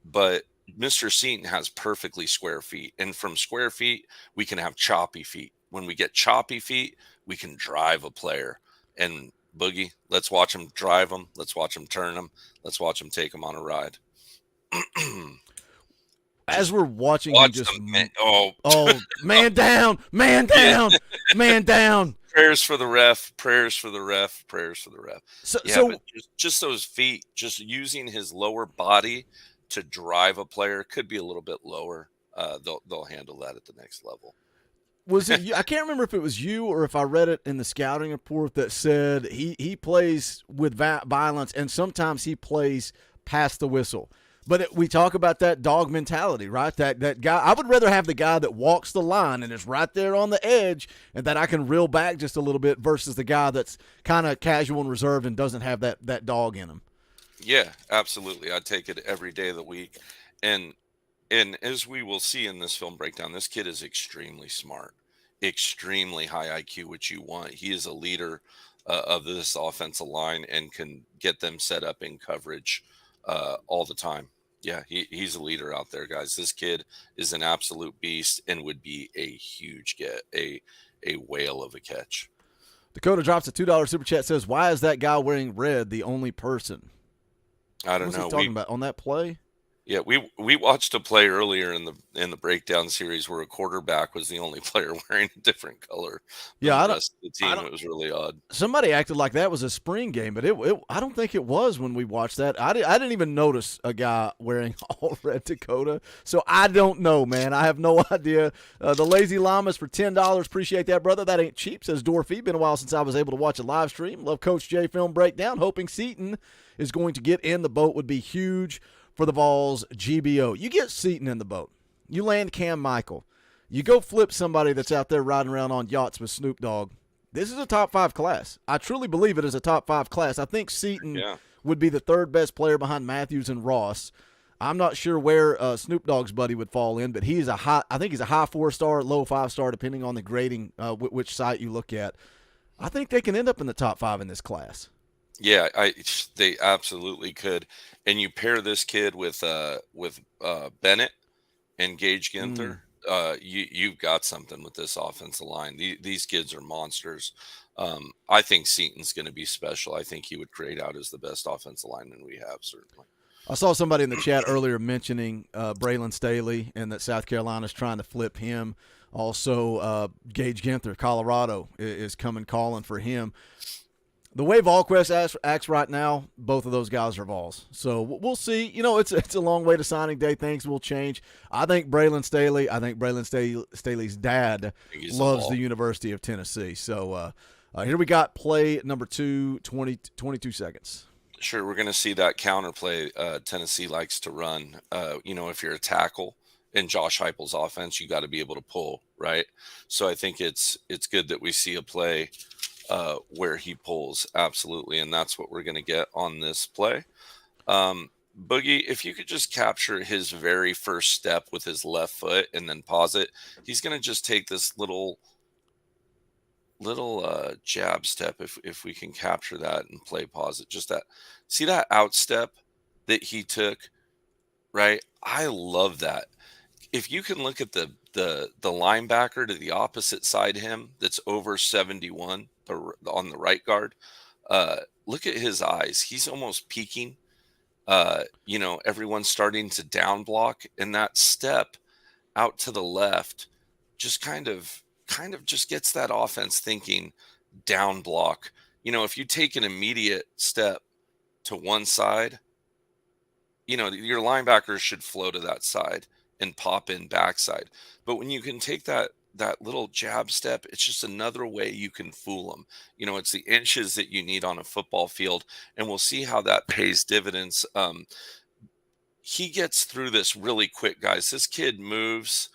but Mr. Seaton has perfectly square feet. And from square feet, we can have choppy feet. When we get choppy feet, we can drive a player. And Boogie, let's watch him drive them. Let's watch him turn them. Let's watch him take them on a ride. As we're watching him just man down. Prayers for the ref. So just those feet, just using his lower body to drive a player could be a little bit lower. They'll handle that at the next level. Was it you? I can't remember if it was you or if I read it in the scouting report that said he plays with violence and sometimes he plays past the whistle. But we talk about that dog mentality, right? That guy, I would rather have the guy that walks the line and is right there on the edge and that I can reel back just a little bit versus the guy that's kind of casual and reserved and doesn't have that dog in him. Yeah, absolutely. I take it every day of the week. And as we will see in this film breakdown, this kid is extremely smart, extremely high IQ, which you want. He is a leader of this offensive line and can get them set up in coverage all the time. Yeah, he's a leader out there, guys. This kid is an absolute beast and would be a huge a whale of a catch. Dakota drops a $2 super chat, says, why is that guy wearing red the only person? I don't What's know. He talking about on that play? Yeah, we watched a play earlier in the breakdown series where a quarterback was the only player wearing a different color than Yeah, the I don't. rest of the I team. don't. It was really odd. Somebody acted like that was a spring game, but I don't think it was when we watched that. I didn't even notice a guy wearing all red Dakota. So I don't know, man. I have no idea. The Lazy Llamas for $10. Appreciate that, brother. That ain't cheap, says Dorothy. Been a while since I was able to watch a live stream. Love Coach J film breakdown. Hoping Seaton is going to get in the boat would be huge for the Vols GBO. You get Seaton in the boat. You land Cam Michael. You go flip somebody that's out there riding around on yachts with Snoop Dogg. This is a top 5 class. I truly believe it is a top 5 class. I think Seaton would be the third best player behind Matthews and Ross. I'm not sure where Snoop Dogg's buddy would fall in, but he's I think he's a high 4-star, low 5-star, depending on the grading, which site you look at. I think they can end up in the top 5 in this class. Yeah, they absolutely could. And you pair this kid with Bennett and Gage Ginther. You've got something with this offensive line. These kids are monsters. I think Seaton's going to be special. I think he would grade out as the best offensive lineman we have, certainly. I saw somebody in the chat earlier mentioning Braylon Staley and that South Carolina's trying to flip him. Also, Gage Ginther, Colorado, is coming calling for him. The way VolQuest acts right now, both of those guys are Vols. So we'll see. You know, it's a long way to signing day. Things will change. I think Braylon Staley's dad loves the University of Tennessee. So here we got play number 2, 22 seconds. Sure, we're going to see that counter play Tennessee likes to run. If you're a tackle in Josh Heupel's offense, you got to be able to pull, right? So I think it's good that we see a play where he pulls, absolutely, and that's what we're going to get on this play. Boogie, if you could just capture his very first step with his left foot and then pause it, he's going to just take this little jab step. If we can capture that and play pause it, just that. See that out step that he took, right? I love that. If you can look at the linebacker to the opposite side of him that's over 71 on the right guard, look at his eyes. He's almost peeking. Everyone's starting to down block, and that step out to the left just kind of just gets that offense thinking down block. If you take an immediate step to one side, your linebackers should flow to that side and pop in backside. But when you can take that little jab step, it's just another way you can fool them. It's the inches that you need on a football field, and we'll see how that pays dividends. He gets through this really quick, guys. This kid moves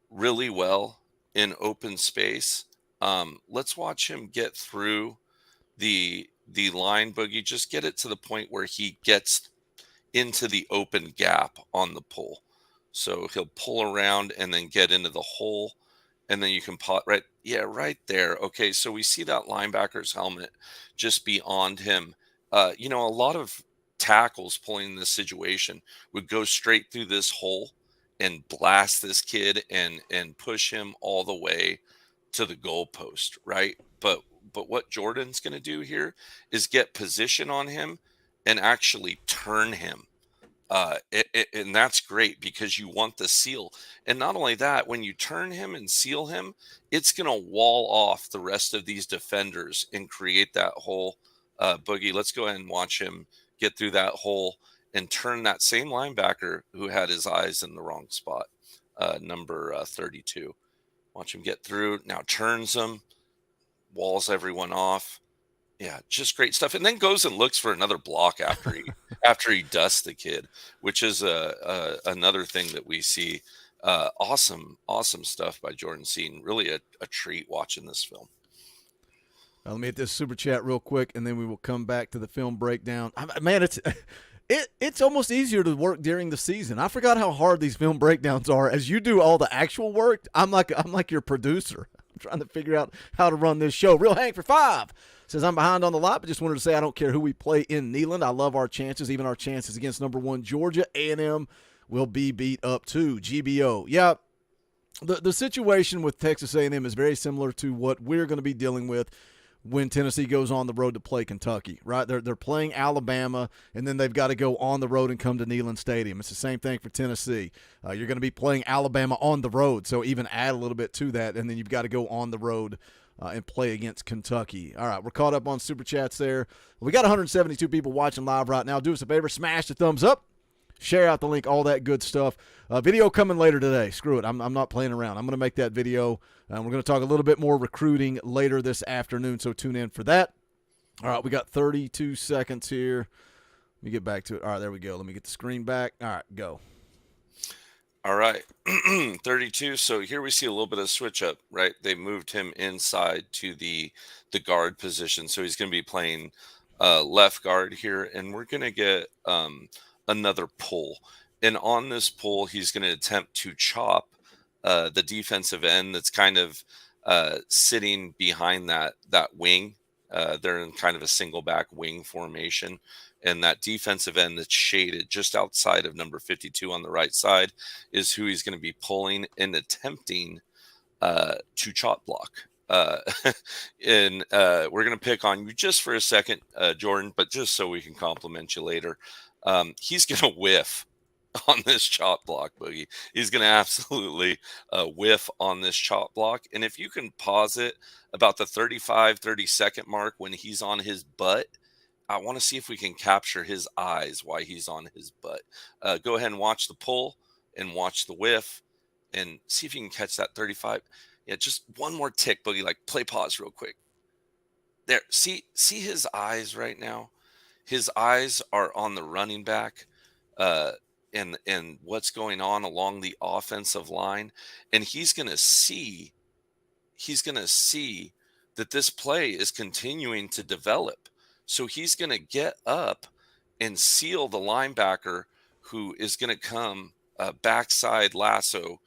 really well in open space. Let's watch him get through the line, Boogie. Just get it to the point where he gets into the open gap on the pull. So he'll pull around and then get into the hole, and then you can pot right there. Okay, so we see that linebacker's helmet just beyond him. A lot of tackles pulling in this situation would go straight through this hole and blast this kid and push him all the way to the goalpost, right? But what Jordan's going to do here is get position on him and actually turn him. And that's great because you want the seal. And not only that, when you turn him and seal him, it's going to wall off the rest of these defenders and create that hole. Boogie, let's go ahead and watch him get through that hole and turn that same linebacker who had his eyes in the wrong spot, number 32. Watch him get through. Now turns them, walls everyone off. Yeah, just great stuff. And then goes and looks for another block after he dusts the kid, which is another thing that we see. Awesome stuff by Jordan Seaton. Really a treat watching this film. Let me hit this super chat real quick, and then we will come back to the film breakdown. Man, it's almost easier to work during the season. I forgot how hard these film breakdowns are. As you do all the actual work, I'm like your producer. I'm trying to figure out how to run this show. Real Hank for 5 says, I'm behind on the lot, but just wanted to say I don't care who we play in Neyland. I love our chances, even our chances against number 1 Georgia. A&M will be beat up too. GBO. Yeah, the situation with Texas A&M is very similar to what we're going to be dealing with when Tennessee goes on the road to play Kentucky, right? They're playing Alabama, and then they've got to go on the road and come to Neyland Stadium. It's the same thing for Tennessee. You're going to be playing Alabama on the road, so even add a little bit to that, and then you've got to go on the road and play against Kentucky. All right, we're caught up on Super Chats there. We got 172 people watching live right now. Do us a favor, smash the thumbs up. Share out the link, all that good stuff. Video coming later today. Screw it. I'm not playing around. I'm going to make that video. We're going to talk a little bit more recruiting later this afternoon, so tune in for that. All right, we got 32 seconds here. Let me get back to it. All right, there we go. Let me get the screen back. All right, go. All right, 32. So here we see a little bit of switch up, right? They moved him inside to the guard position, so he's going to be playing left guard here, and we're going to get another pull. And on this pull, he's going to attempt to chop the defensive end that's kind of sitting behind that wing. They're in kind of a single back wing formation. And that defensive end that's shaded just outside of number 52 on the right side is who he's going to be pulling and attempting to chop block. And we're going to pick on you just for a second, Jordan, but just so we can compliment you later. He's going to whiff on this chop block, Boogie. He's going to absolutely whiff on this chop block. And if you can pause it about the 30-second mark when he's on his butt, I want to see if we can capture his eyes while he's on his butt. Go ahead and watch the pull and watch the whiff and see if you can catch that 35. Yeah, just one more tick, Boogie. Like, play pause real quick. There, see his eyes right now? His eyes are on the running back and what's going on along the offensive line. And he's going to see that this play is continuing to develop. So he's going to get up and seal the linebacker who is going to come backside lasso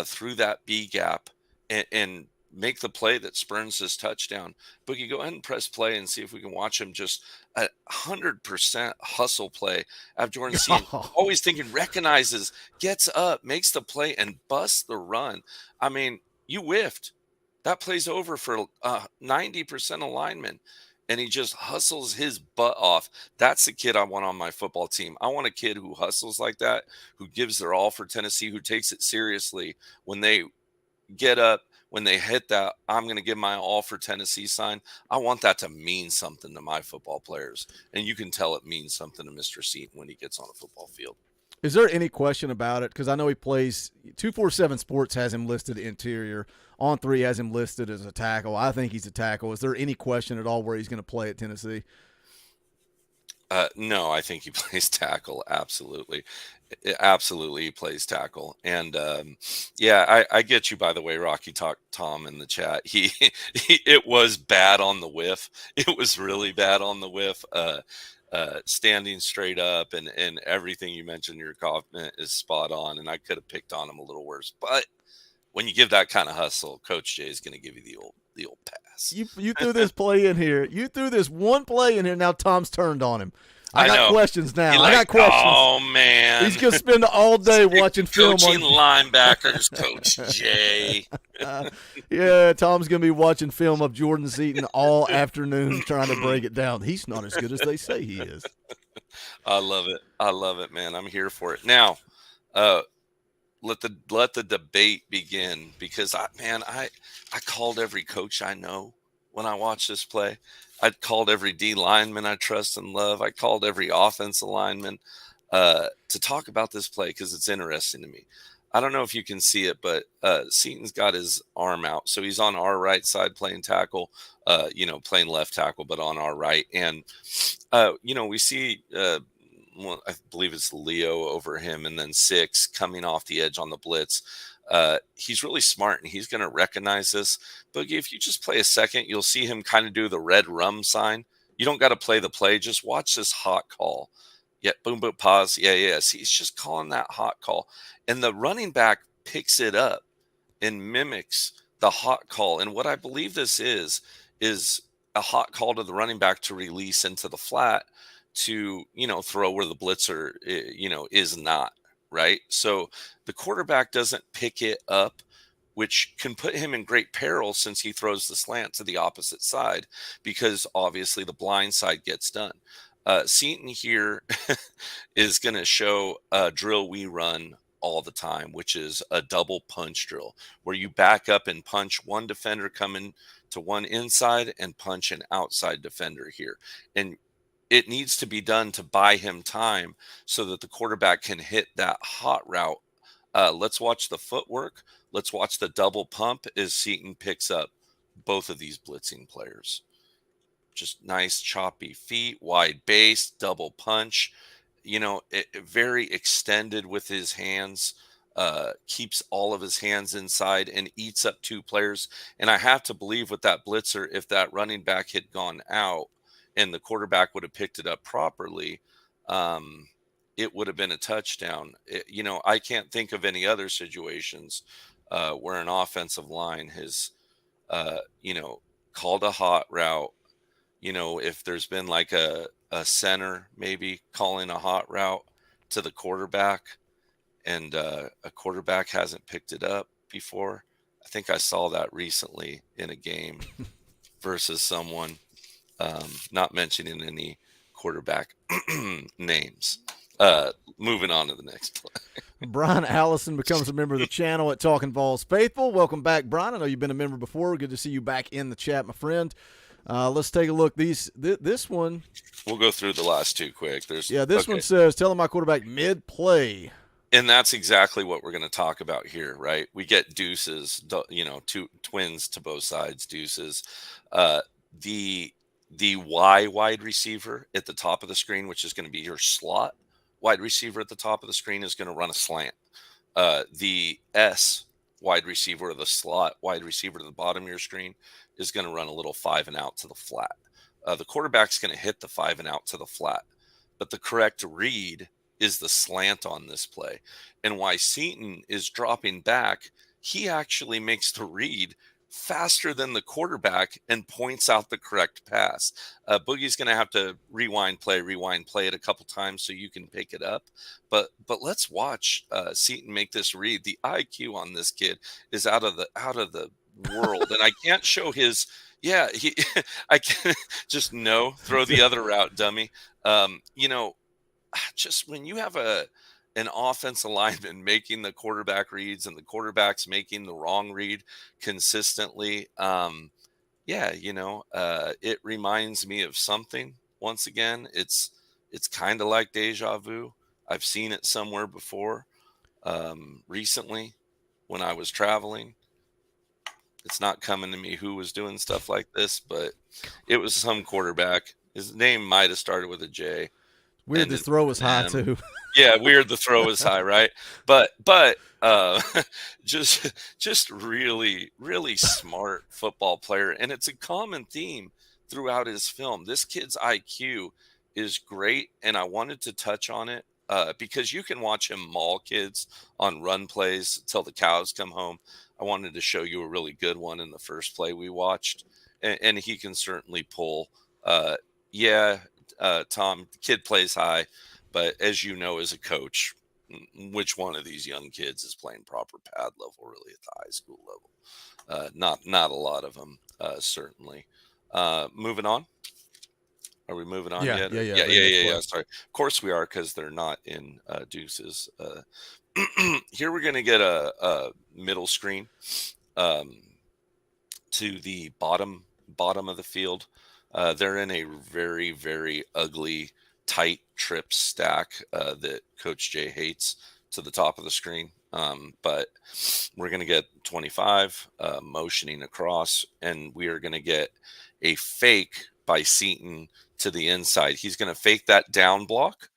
through that B gap and make the play that spurns this touchdown. Boogie, go ahead and press play and see if we can watch him just 100% hustle play. After Jordan Seaton, always thinking, recognizes, gets up, makes the play, and busts the run. I mean, you whiffed. That play's over for 90% alignment. And he just hustles his butt off. That's the kid I want on my football team. I want a kid who hustles like that, who gives their all for Tennessee, who takes it seriously. When they get up, when they hit that, I'm going to give my all for Tennessee sign. I want that to mean something to my football players. And you can tell it means something to Mr. Seaton when he gets on a football field. Is there any question about it? Because I know he plays – 247 Sports has him listed interior. On 3 has him listed as a tackle. I think he's a tackle. Is there any question at all where he's going to play at Tennessee? No, I think he plays tackle. Absolutely. Absolutely, he plays tackle. And, I get you, by the way, Rocky Talk Tom in the chat. It was bad on the whiff. It was really bad on the whiff. Standing straight up and everything you mentioned in your comment is spot on. And I could have picked on him a little worse. But when you give that kind of hustle, Coach Jay is going to give you the old pass. You threw this play in here. You threw this one play in here. Now Tom's turned on him. I got questions now. I got questions. Oh, man. He's going to spend all day watching film. Coaching linebackers, Coach Jay. Yeah, Tom's going to be watching film of Jordan Seaton all afternoon trying to break it down. He's not as good as they say he is. I love it. I love it, man. I'm here for it. Now, let the debate begin because, I called every coach I know when I watched this play. I called every D lineman I trust and love. I called every offensive lineman to talk about this play because it's interesting to me. I don't know if you can see it, but Seaton's got his arm out. So he's on our right side playing tackle, playing left tackle, but on our right. And, we see, I believe it's Leo over him and then 6 coming off the edge on the blitz. He's really smart and he's going to recognize this. Boogie, if you just play a second, you'll see him kind of do the red rum sign. You don't got to play the play. Just watch this hot call. Yeah, boom, boom, pause. Yeah. See, he's just calling that hot call. And the running back picks it up and mimics the hot call. And what I believe this is a hot call to the running back to release into the flat to, throw where the blitzer, is not. Right. So the quarterback doesn't pick it up which can put him in great peril since he throws the slant to the opposite side, because obviously the blind side gets done. Seaton here is going to show a drill we run all the time, which is a double punch drill, where you back up and punch one defender coming to one inside and punch an outside defender here. And it needs to be done to buy him time so that the quarterback can hit that hot route. Let's watch the footwork. Let's watch the double pump as Seaton picks up both of these blitzing players. Just nice choppy feet, wide base, double punch, very extended with his hands, keeps all of his hands inside and eats up two players. And I have to believe with that blitzer, if that running back had gone out and the quarterback would have picked it up properly, it would have been a touchdown. I can't think of any other situations where an offensive line has, called a hot route. If there's been like a center maybe calling a hot route to the quarterback and a quarterback hasn't picked it up before. I think I saw that recently in a game versus someone, not mentioning any quarterback names. Moving on to the next play. Brian Allison becomes a member of the channel at Talkin VAWLS Faithful. Welcome back, Brian. I know you've been a member before. Good to see you back in the chat, my friend. Let's take a look. This one. We'll go through the last two quick. This one says, telling my quarterback mid-play. And that's exactly what we're going to talk about here, right? We get deuces, two twins to both sides, deuces. The Y wide receiver at the top of the screen, which is going to be your slot wide receiver at the top of the screen, is going to run a slant. The S wide receiver, or the slot wide receiver to the bottom of your screen, is going to run a little 5 and out to the flat. The quarterback's going to hit the 5 and out to the flat, but the correct read is the slant on this play. And why Seaton is dropping back, he actually makes the read faster than the quarterback and points out the correct pass. Boogie's going to have to rewind play it a couple times so you can pick it up. But let's watch Seaton make this read. The IQ on this kid is out of the world, and I can't show his. Yeah, I can't just throw the other route, dummy. Just when you have an offensive lineman making the quarterback reads and the quarterback's making the wrong read consistently, it reminds me of something. Once again, it's kind of like deja vu. I've seen it somewhere before recently when I was traveling. It's not coming to me who was doing stuff like this, but it was some quarterback. His name might have started with a J. Weird the throw was high too. Yeah, weird the throw was high, right? But just really, really smart football player. And it's a common theme throughout his film. This kid's IQ is great, and I wanted to touch on it because you can watch him maul kids on run plays till the cows come home. I wanted to show you a really good one in the first play we watched, and he can certainly pull. Tom, the kid plays high, but as you know, as a coach, which one of these young kids is playing proper pad level really at the high school level? Not a lot of them, certainly. Moving on. Are we moving on yet? Yeah. Sorry. Of course we are, because they're not in deuces. Here we're going to get a middle screen to the bottom of the field. They're in a very, very ugly, tight trip stack that Coach Jay hates to the top of the screen. But we're going to get 25 motioning across, and we are going to get a fake by Seaton to the inside. He's going to fake that down block,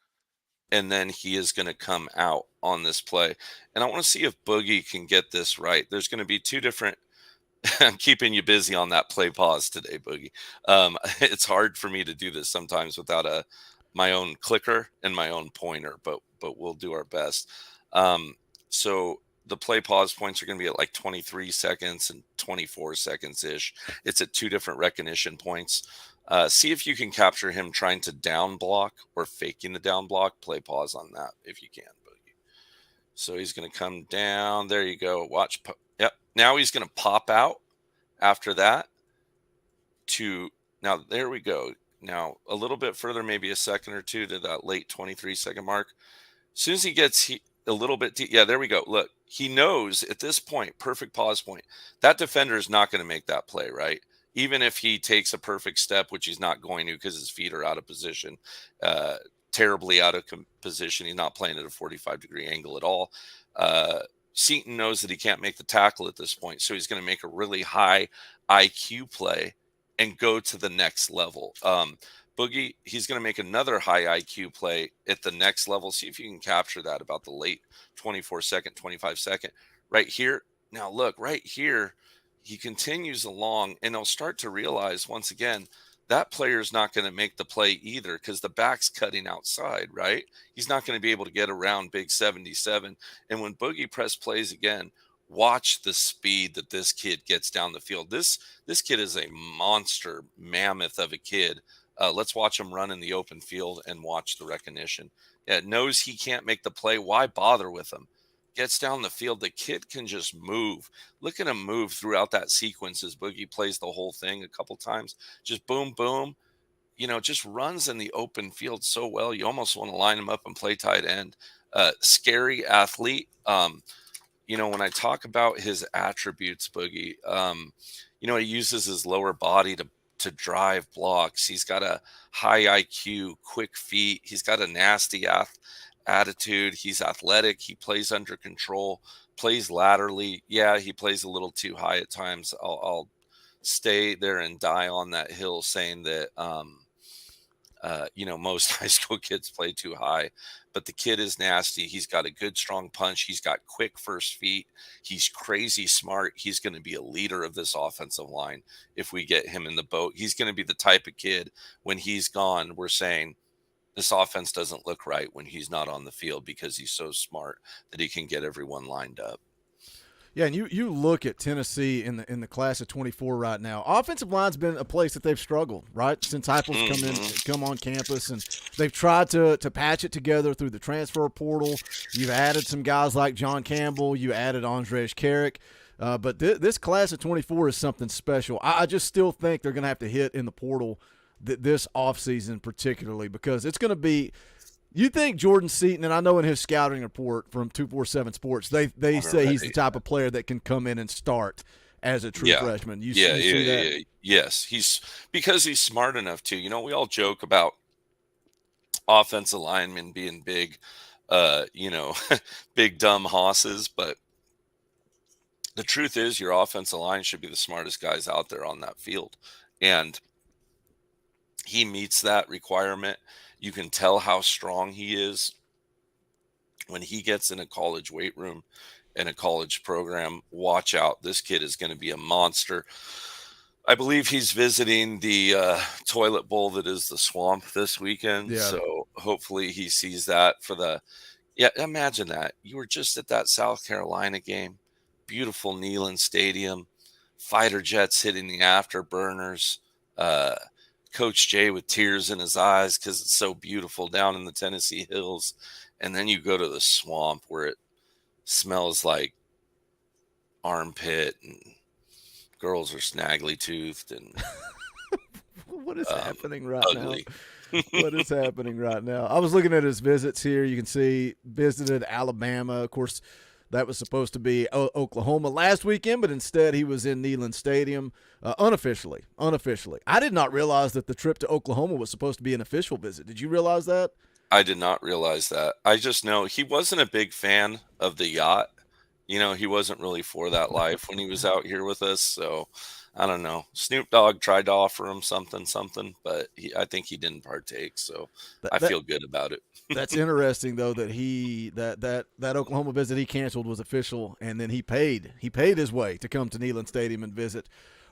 and then he is going to come out on this play. And I want to see if Boogie can get this right. There's going to be two different. I'm keeping you busy on that play pause today, Boogie. It's hard for me to do this sometimes without my own clicker and my own pointer, but we'll do our best. So the play pause points are going to be at like 23 seconds and 24 seconds ish. It's at two different recognition points. See if you can capture him trying to down block or faking the down block. Play pause on that if you can, Boogie. So he's going to come down. There you go. Watch. Yep. Now he's going to pop out after that now there we go. Now a little bit further, maybe a second or two to that late 23-second mark. As soon as he gets a little bit deep, yeah, there we go. Look, he knows at this point, perfect pause point, that defender is not going to make that play, right? Even if he takes a perfect step, which he's not going to because his feet are out of position, terribly out of position. He's not playing at a 45-degree angle at all. Seaton knows that he can't make the tackle at this point, so he's going to make a really high IQ play and go to the next level. Boogie, he's going to make another high IQ play at the next level. See if you can capture that about the late 24-second, 25-second. Right here. Now, look, right here, he continues along, and he'll start to realize, once again, that player's not going to make the play either because the back's cutting outside, right? He's not going to be able to get around big 77. And when Boogie press plays again, watch the speed that this kid gets down the field. This kid is a monster mammoth of a kid. Let's watch him run in the open field and watch the recognition. Yeah, knows he can't make the play. Why bother with him? Gets down the field. The kid can just move. Look at him move throughout that sequence as Boogie plays the whole thing a couple times. Just boom, boom. Just runs in the open field so well. You almost want to line him up and play tight end. Scary athlete. When I talk about his attributes, Boogie, he uses his lower body to drive blocks. He's got a high IQ, quick feet. He's got a nasty attitude. He's athletic. He plays under control, plays laterally. Yeah, he plays a little too high at times. I'll stay there and die on that hill saying that, most high school kids play too high, but the kid is nasty. He's got a good, strong punch. He's got quick first feet. He's crazy smart. He's going to be a leader of this offensive line. If we get him in the boat, he's going to be the type of kid when he's gone, we're saying this offense doesn't look right when he's not on the field because he's so smart that he can get everyone lined up. Yeah, and you look at Tennessee in the class of 24 right now. Offensive line's been a place that they've struggled, right? Since Heupel's come on campus, and they've tried to patch it together through the transfer portal. You've added some guys like John Campbell. You added Andrej Carrick. But this class of 24 is something special. I just still think they're going to have to hit in the portal this offseason particularly because it's going to be – you think Jordan Seaton, and I know in his scouting report from 247 Sports, they say he's the type of player that can come in and start as a true freshman. You see that? Yes, because he's smart enough to. We all joke about offensive linemen being big, big dumb hosses, but the truth is your offensive line should be the smartest guys out there on that field, and he meets that requirement. You can tell how strong he is when he gets in a college weight room and a college program. Watch out. This kid is going to be a monster. I believe he's visiting the toilet bowl that is the Swamp this weekend. Yeah. So hopefully he sees that imagine that. You were just at that South Carolina game. Beautiful Neyland Stadium. Fighter jets hitting the afterburners. Coach Jay with tears in his eyes because it's so beautiful down in the Tennessee hills. And then you go to the Swamp where it smells like armpit and girls are snaggly toothed and what is happening right ugly. now? What is happening right now? I was looking at his visits here. You can see visited Alabama. Of course, that was supposed to be Oklahoma last weekend, but instead he was in Neyland Stadium unofficially. I did not realize that the trip to Oklahoma was supposed to be an official visit. Did you realize that? I did not realize that. I just know he wasn't a big fan of the yacht. He wasn't really for that life when he was out here with us. So I don't know. Snoop Dogg tried to offer him something, but I think he didn't partake. So I feel good about it. That's interesting, though, that that Oklahoma visit he canceled was official, and then he paid his way to come to Neyland Stadium and visit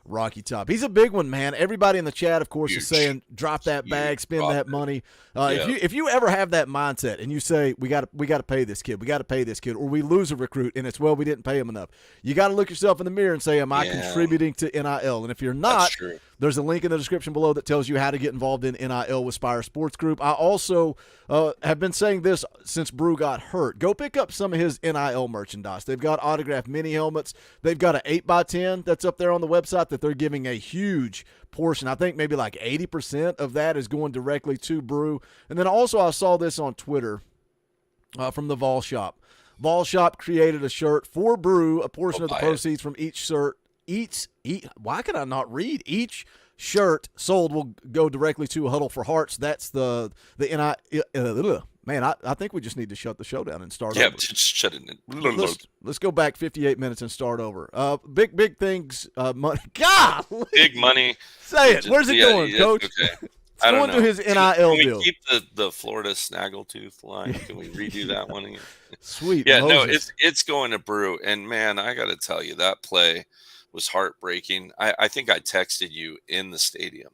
Rocky Top. He's a big one, man. Everybody in the chat, of course, is saying drop that bag, spend that money. If you ever have that mindset and you say we got to pay this kid, or we lose a recruit and it's we didn't pay him enough, you got to look yourself in the mirror and say, am I contributing to NIL? And if you're not, There's a link in the description below that tells you how to get involved in NIL with Spire Sports Group. I also have been saying this since Brew got hurt. Go pick up some of his NIL merchandise. They've got autographed mini helmets. They've got an 8x10 that's up there on the website that they're giving a huge portion. I think maybe like 80% of that is going directly to Brew. And then also I saw this on Twitter from the Vol Shop. Vol Shop created a shirt for Brew. A portion of the proceeds from each shirt, why can I not read? Each shirt sold will go directly to Huddle for Hearts. That's the man, I think we just need to shut the show down and start over. Yeah, just shut it. Let's go back 58 minutes and start over. Big things, money. God, big money. Say it. Where's it going, Coach? Okay. It's going to his NIL deal. Can we keep the Florida snaggletooth line? Can we redo that one again? Sweet. Yeah, Moses. no, it's going to Brew. And, man, I got to tell you, that play was heartbreaking. I think I texted you in the stadium,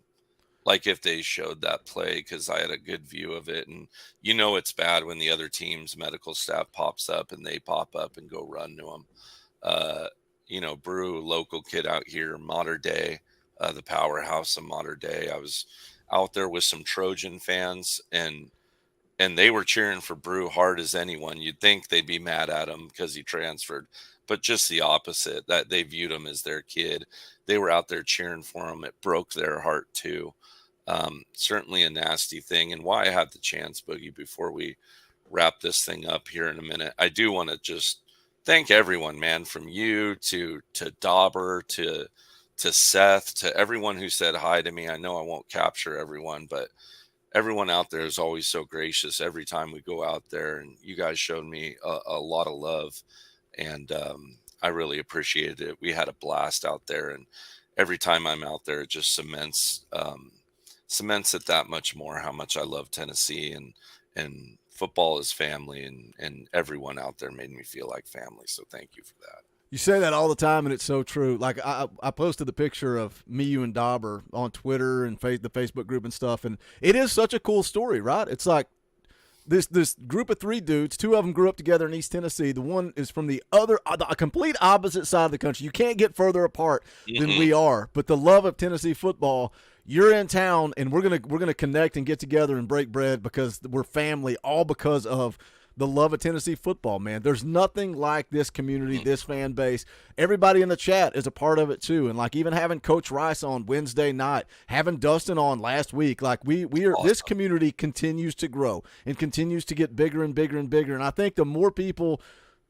like if they showed that play, because I had a good view of it. And you know it's bad when the other team's medical staff pops up and they pop up and go run to them. Brew, local kid out here, modern day, the powerhouse of modern day. I was out there with some Trojan fans, and they were cheering for Brew hard as anyone. You'd think they'd be mad at him because he transferred, but just the opposite, that they viewed him as their kid. They were out there cheering for him. It broke their heart too. Certainly a nasty thing. And why I have the chance, Boogie, before we wrap this thing up here in a minute, I do want to just thank everyone, man, from you to Dauber to Seth, to everyone who said hi to me. I know I won't capture everyone, but everyone out there is always so gracious every time we go out there, and you guys showed me a lot of love, and I really appreciated it. We had a blast out there, and every time I'm out there, it just cements it that much more how much I love Tennessee, and football is family, and everyone out there made me feel like family. So thank you for that. You say that all the time, and it's so true. Like I posted the picture of me, you, and Dauber on Twitter and the Facebook group and stuff, and it is such a cool story, right? It's like this group of three dudes. Two of them grew up together in East Tennessee. The one is from the complete opposite side of the country. You can't get further apart than we are. But the love of Tennessee football. You're in town, and we're gonna connect and get together and break bread because we're family, all because of the love of Tennessee football, man. There's nothing like this community, this fan base. Everybody in the chat is a part of it too. And like even having Coach Rice on Wednesday night, having Dustin on last week, like we are awesome. This community continues to grow and continues to get bigger and bigger and bigger. And I think the more people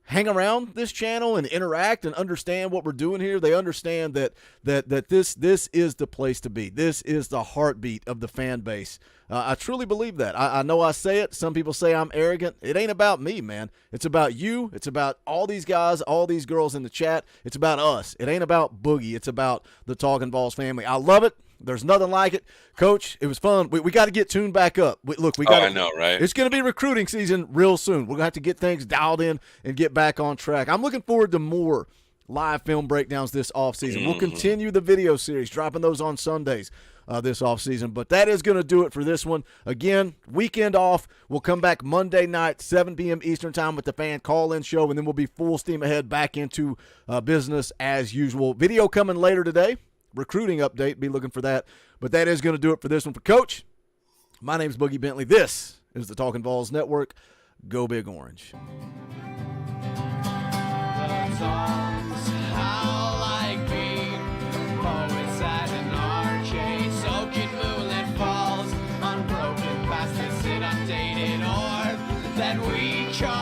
hang around this channel and interact and understand what we're doing here, they understand that this is the place to be. This is the heartbeat of the fan base. I truly believe that. I know I say it. Some people say I'm arrogant. It ain't about me, man. It's about you. It's about all these guys, all these girls in the chat. It's about us. It ain't about Boogie. It's about the Talkin VAWLS family. I love it. There's nothing like it. Coach, it was fun. We got to get tuned back up. We got. I know, right? It's going to be recruiting season real soon. We're going to have to get things dialed in and get back on track. I'm looking forward to more live film breakdowns this offseason. We'll continue the video series, dropping those on Sundays this offseason. But that is going to do it for this one. Again, weekend off. We'll come back Monday night, 7 p.m. Eastern time with the fan call-in show, and then we'll be full steam ahead back into business as usual. Video coming later today. Recruiting update. Be looking for that. But that is going to do it for this one. For Coach, my name is Boogie Bentley. This is the Talkin VAWLS Network. Go Big Orange. That we charge.